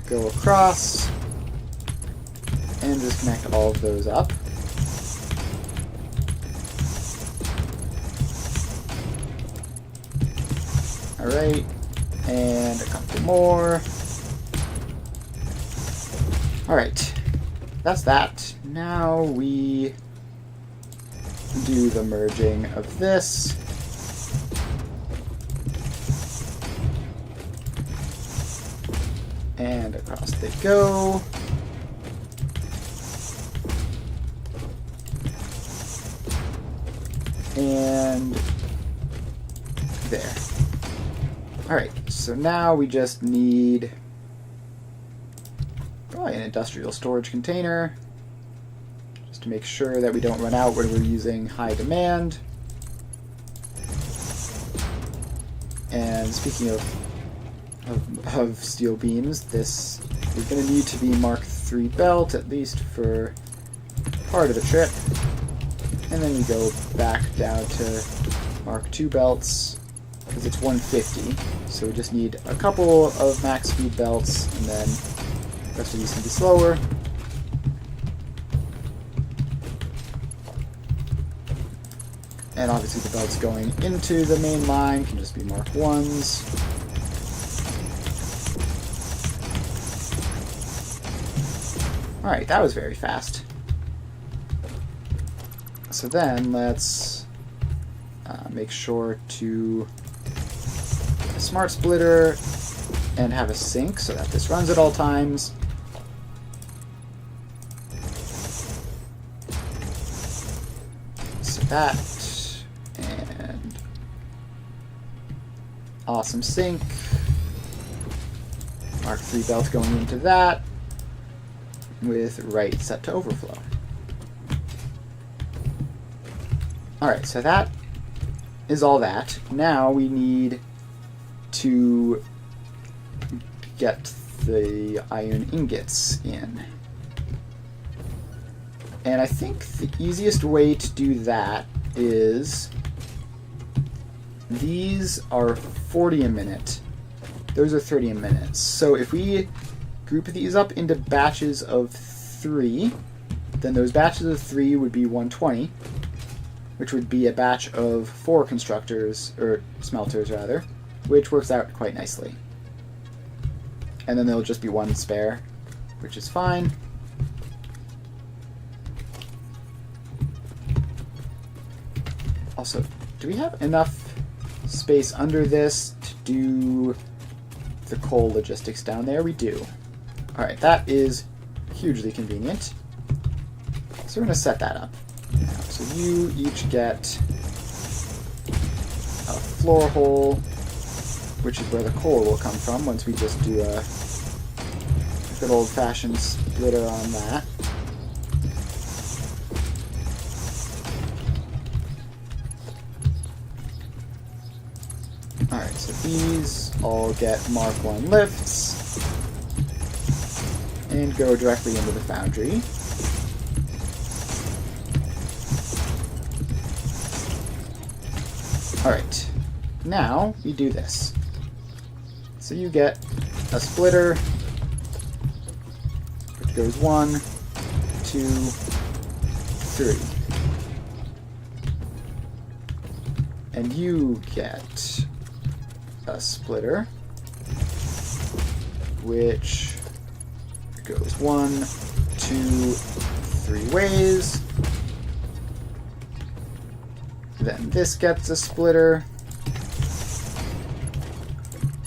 go across and just connect all of those up. Alright, and a couple more. Alright, that's that. Now we do the merging of this. And across they go. And there. Alright, so now we just need probably an industrial storage container, just to make sure that we don't run out when we're using high demand. And speaking of steel beams, this is going to need to be Mark III belt, at least for part of the trip. And then we go back down to Mark II belts, because it's 150, so we just need a couple of max speed belts, and then the rest of these can be slower. And obviously the belts going into the main line can just be Mark 1s. Alright, that was very fast. So then let's make sure to a smart splitter and have a sink so that this runs at all times. So that, and awesome sink. Mark III belt going into that with right set to overflow. Alright, so that is all that. Now we need to get the iron ingots in. And I think the easiest way to do that is these are 40 a minute. Those are 30 a minute. So if we group these up into batches of 3, then those batches of 3 would be 120, which would be a batch of 4 constructors, or smelters rather, which works out quite nicely. And then there'll just be 1 spare, which is fine. Also, do we have enough space under this to do the coal logistics down there? We do. Alright, that is hugely convenient. So we're going to set that up. Now, so you each get a floor hole, which is where the coal will come from once we just do a good old-fashioned splitter on that. Alright, so these all get Mark 1 lifts and go directly into the foundry. Alright, now we do this. So you get a splitter, which goes 1, 2, 3. And you get a splitter, which goes 1, 2, 3 ways. Then this gets a splitter,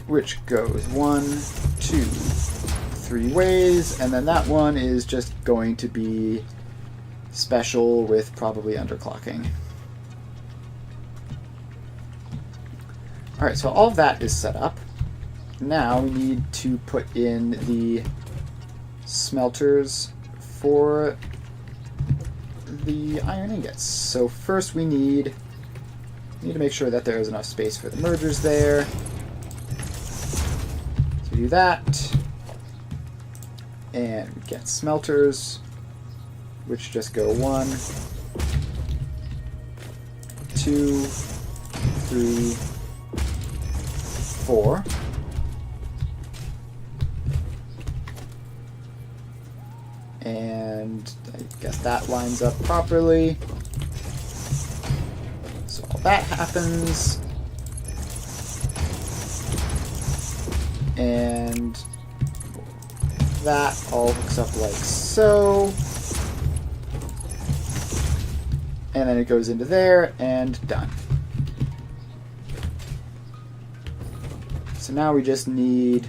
which goes 1, 2, 3 ways, and then that one is just going to be special with probably underclocking. Alright, so all of that is set up. Now we need to put in the smelters for the iron ingots. So first we need to make sure that there is enough space for the mergers there. So we do that. And we get smelters, which just go 1, 2, 3, 4. And I guess that lines up properly. So all that happens. And that all hooks up like so. And then it goes into there, and done. So now we just need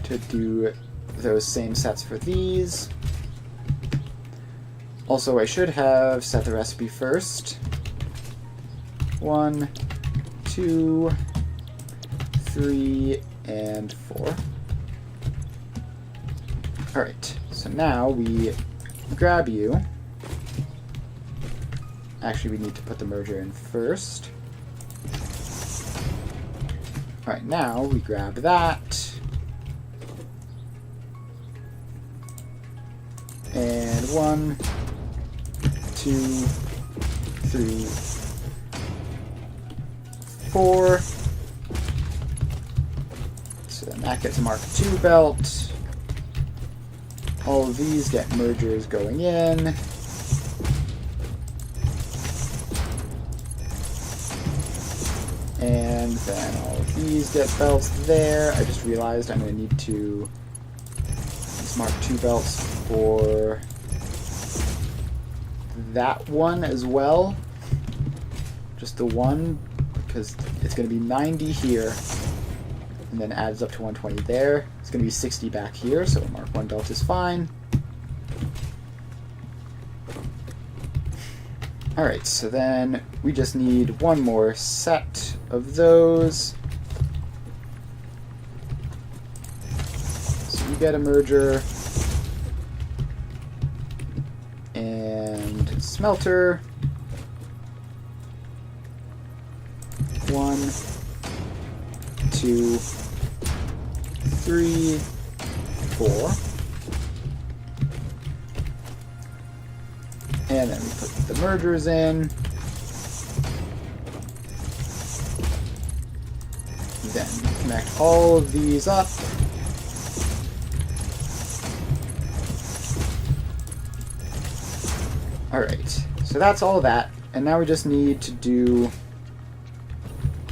to do those same sets for these. Also, I should have set the recipe first. 1, 2, 3, and 4. Alright, so now we grab you. Actually, we need to put the merger in first. Alright, now we grab that. And 1, 2, 3, 4. So then that gets a Mark II belt. All of these get mergers going in. And then all of these get belts there. I just realized I'm going to need to Mark II belts for that one as well. Just the one, because it's going to be 90 here, and then adds up to 120 there. It's going to be 60 back here, so a Mark I belt is fine. Alright, so then we just need one more set of those. So you get a merger and smelter. 1, 2, 3, 4. And then we put the mergers in. Then connect all of these up. Alright, so that's all of that. And now we just need to do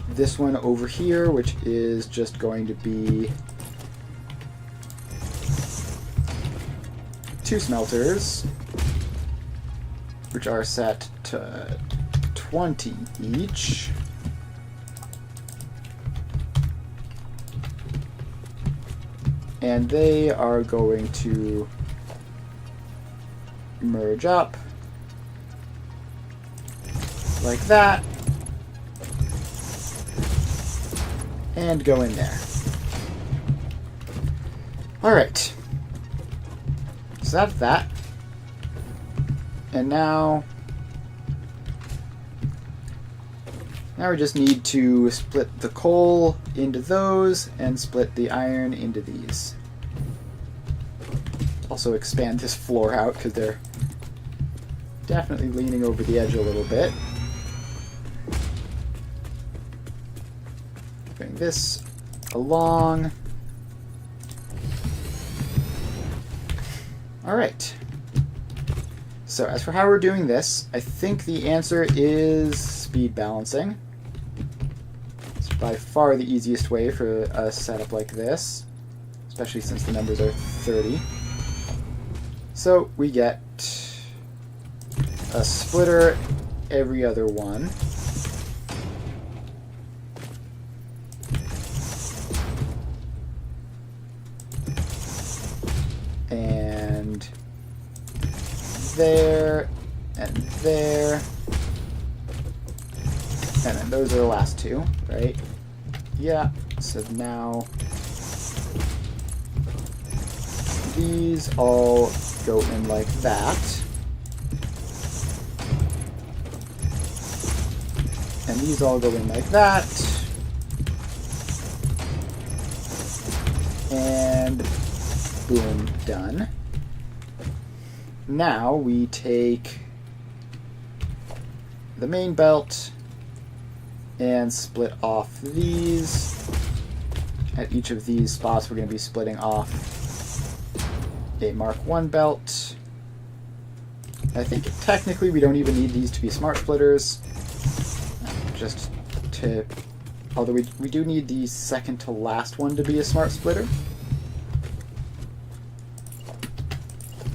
this one over here, which is just going to be 2 smelters, which are set to 20 each. And they are going to merge up like that and go in there. Alright. So that's that. And now we just need to split the coal into those and split the iron into these. Also expand this floor out because they're definitely leaning over the edge a little bit. Bring this along. Alright. So as for how we're doing this, I think the answer is speed balancing. It's by far the easiest way for a setup like this, especially since the numbers are 30. So we get a splitter every other one. And there, and there, and then those are the last two, right? Yeah, so now these all go in like that. And these all go in like that. And boom, done. Now we take the main belt and split off these. At each of these spots we're going to be splitting off a Mark I belt. I think technically we don't even need these to be smart splitters. Just to... Although we do need the second to last one to be a smart splitter.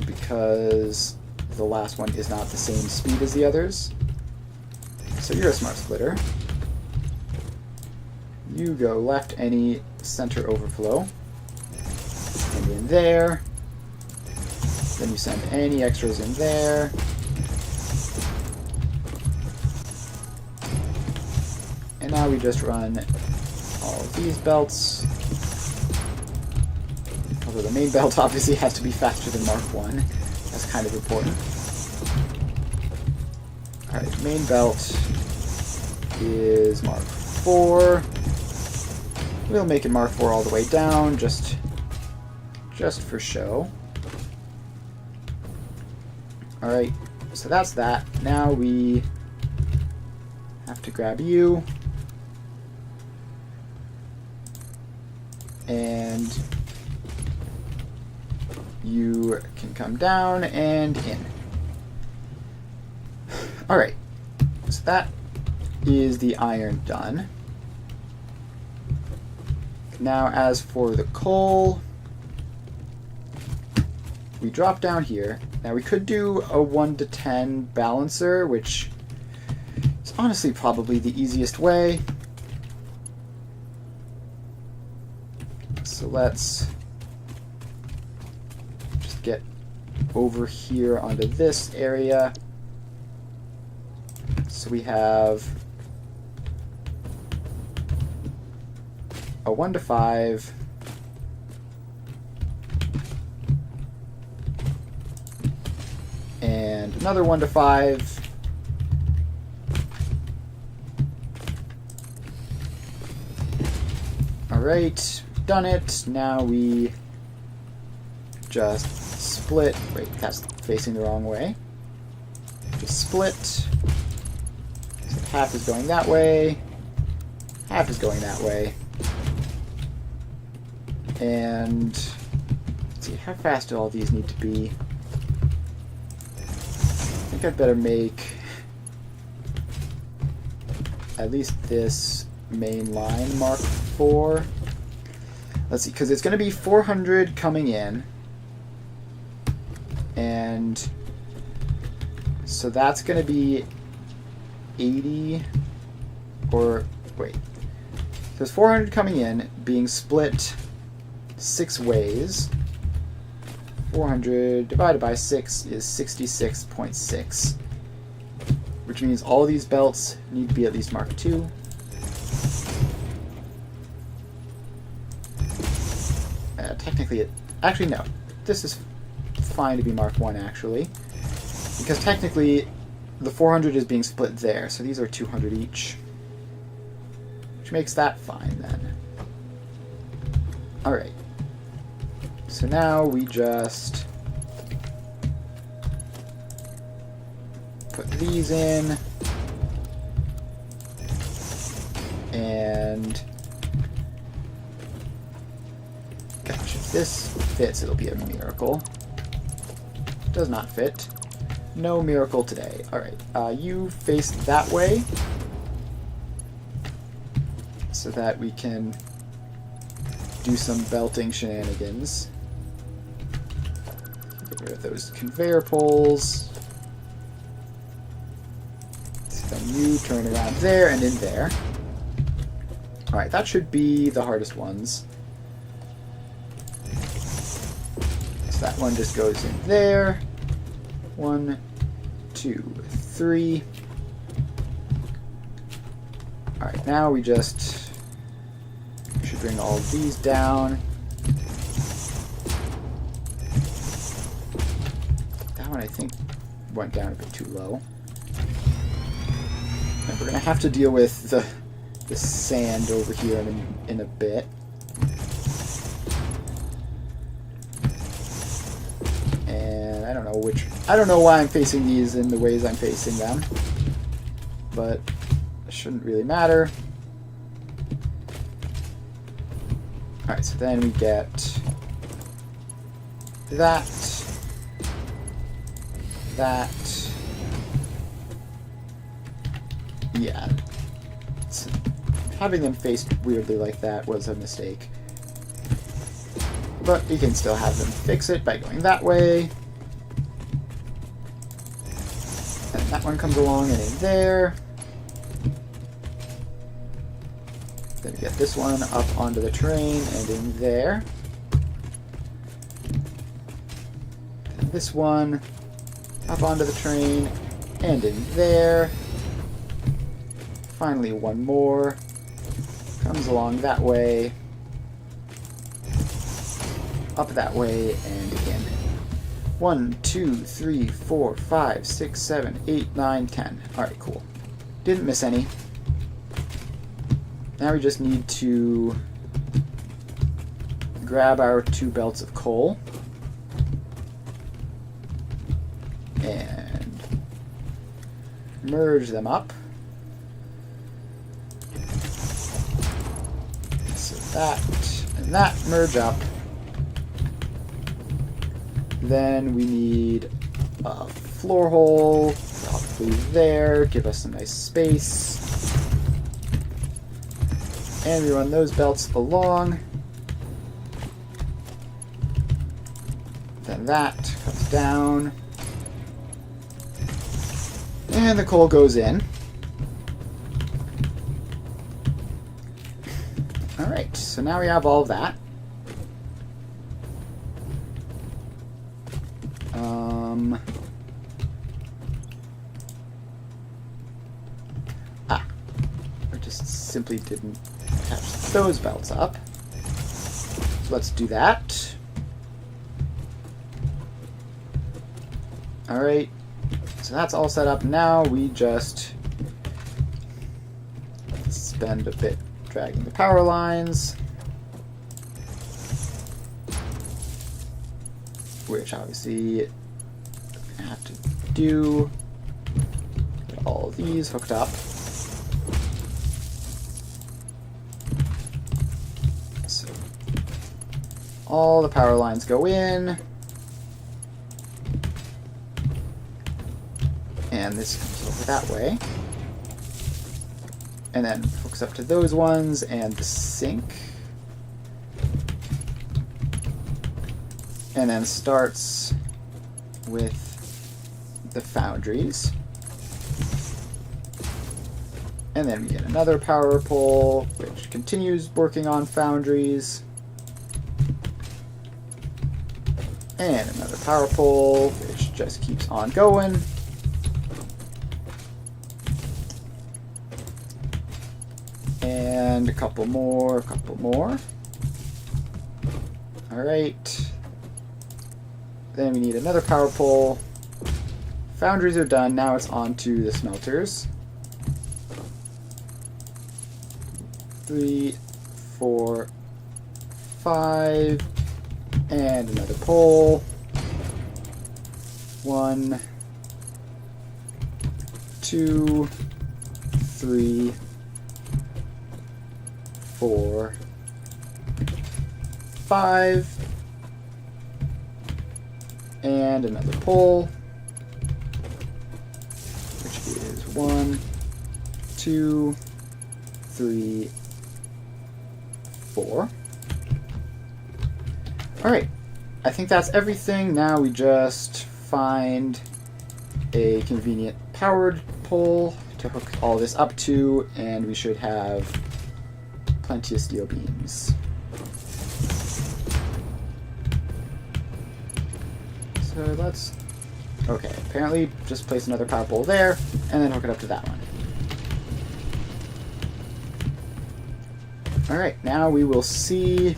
Because the last one is not the same speed as the others. So you're a smart splitter. You go left any center overflow. And in there. Then you send any extras in there. And now we just run all of these belts. Although the main belt obviously has to be faster than Mark I. That's kind of important. Alright, main belt is Mark IV. We'll make it Mark IV all the way down, just for show. Alright, so that's that. Now we have to grab you. And you can come down and in. Alright, so that is the iron done. Now as for the coal, we drop down here. Now we could do a 1 to 10 balancer, which is honestly probably the easiest way. So let's just get over here onto this area. So we have a 1 to 5, and another 1 to 5, alright, done it. Now we just split, wait, that's facing the wrong way. Just split, so half is going that way, half is going that way. And let's see, how fast do all these need to be? I think I'd better make at least this main line Mark 4. Let's see, because it's going to be 400 coming in. And so that's going to be 80, or wait. There's 400 coming in, being split 6 ways. 400 divided by 6 is 66.6, which means all these belts need to be at least Mark 2. Technically, actually no, this is fine to be Mark 1 actually, because technically the 400 is being split there, so these are 200 each, which makes that fine then. Alright. So now we just put these in, and gosh, if this fits, it'll be a miracle. Does not fit. No miracle today. Alright, you face that way so that we can do some belting shenanigans. Get rid of those conveyor poles. So then you turn around there and in there. Alright, that should be the hardest ones. So that one just goes in there. 1, 2, 3. Alright, now we just should bring all of these down. That one I think went down a bit too low. And we're gonna have to deal with the sand over here in a bit. And I don't know why I'm facing these in the ways I'm facing them, but it shouldn't really matter. Alright, so then we get that, yeah. So having them faced weirdly like that was a mistake. But you can still have them fix it by going that way. And that one comes along and in there. Then get this one up onto the train and in there. And this one up onto the train and in there. Finally, one more comes along that way, up that way, and in. 1, 2, 3, 4, 5, 6, 7, 8, 9, 10. Alright, cool. Didn't miss any. Now we just need to grab our 2 belts of coal and merge them up. So that and that merge up. Then we need a floor hole, probably there, give us some nice space. And we run those belts along. Then And that comes down. And the coal goes in. Alright, so now we have all of that. I just simply didn't attach those belts up. So let's do that. Alright, so that's all set up. Now we just spend a bit dragging the power lines, which obviously I have to do. Get all of these hooked up. So all the power lines go in. And this comes over that way. And then hooks up to those ones and the sink. And then starts with the foundries. And then we get another power pole, which continues working on foundries. And another power pole, which just keeps on going. And a couple more. Alright. Then we need another power pole. Foundries are done. Now it's on to the smelters. 3, 4, 5. And another pole. 1, 2, 3, 4, 5, and another pole, which is 1, 2, 3, 4. Alright, I think that's everything. Now we just find a convenient powered pole to hook all this up to, and we should have plenty of steel beams. So let's... Okay, apparently just place another power pole there, and then hook it up to that one. Alright, now we will see...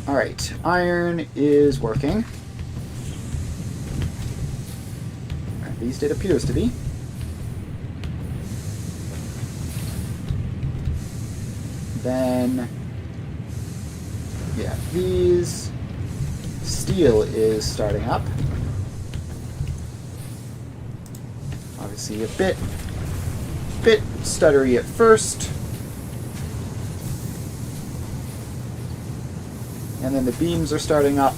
Alright, iron is working. At least it appears to be. Then, yeah, these. Steel is starting up. Obviously a bit stuttery at first. And then the beams are starting up.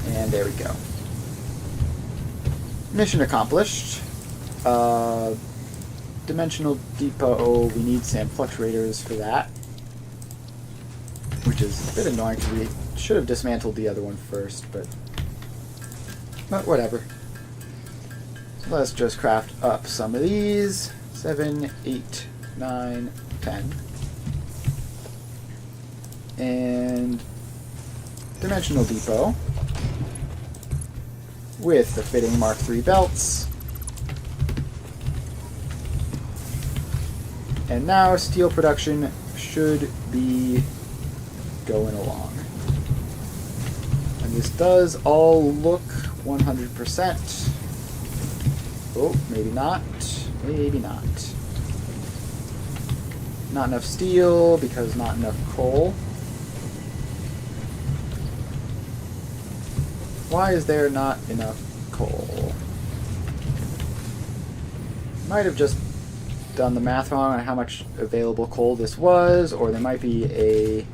And there we go. Mission accomplished. Dimensional depot, we need sand fluctuators for that. Which is a bit annoying because we should have dismantled the other one first, but whatever. So let's just craft up some of these. 7, 8, 9, 10. And dimensional depot with the fitting Mark III belts. And now steel production should be going along. And this does all look 100%. Oh, maybe not. Maybe not. Not enough steel because not enough coal. Why is there not enough coal? Might have just done the math wrong on how much available coal this was, or there might be a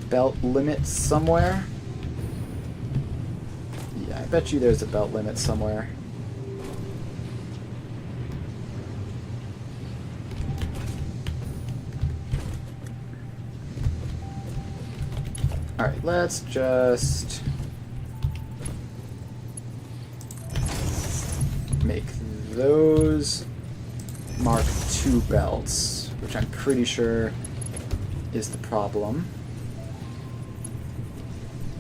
belt limit somewhere. Yeah, I bet you there's a belt limit somewhere. Alright, let's just make those Mark II belts, which I'm pretty sure is the problem.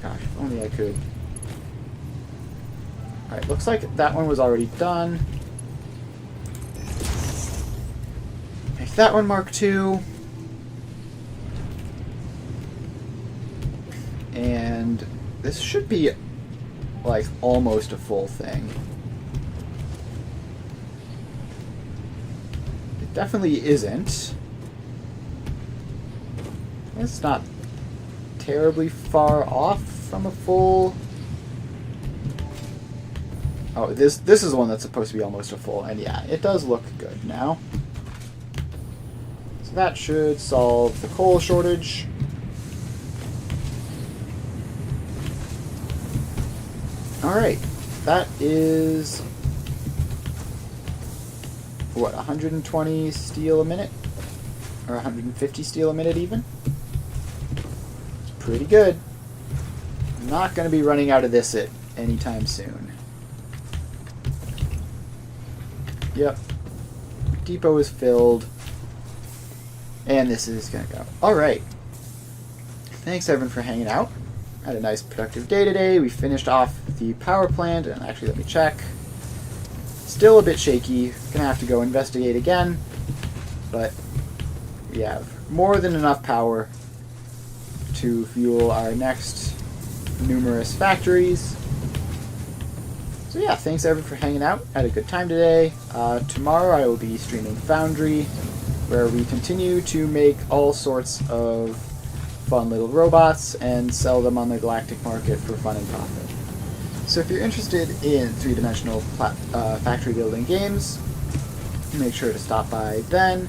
Gosh, if only I could. Alright, looks like that one was already done. Make that one Mark II. And this should be like almost a full thing. It definitely isn't. It's not terribly far off from a full. Oh, this is the one that's supposed to be almost a full, and yeah, it does look good now. So that should solve the coal shortage. Alright, that is, what, 120 steel a minute? Or 150 steel a minute even? It's pretty good. I'm not going to be running out of this anytime soon. Yep. Depot is filled. And this is going to go. Alright. Thanks everyone for hanging out. Had a nice productive day today. We finished off the power plant, and actually let me check. Still a bit shaky. Gonna have to go investigate again. But we have more than enough power to fuel our next numerous factories. So yeah, thanks everyone for hanging out. Had a good time today. Tomorrow I will be streaming Foundry, where we continue to make all sorts of fun little robots and sell them on the galactic market for fun and profit. So if you're interested in three-dimensional factory building games, make sure to stop by then.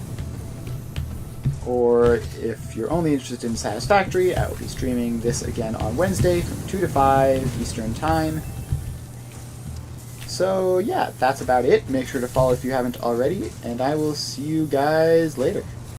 Or if you're only interested in Satisfactory, I will be streaming this again on Wednesday from 2 to 5 Eastern Time. So yeah, that's about it. Make sure to follow if you haven't already, and I will see you guys later.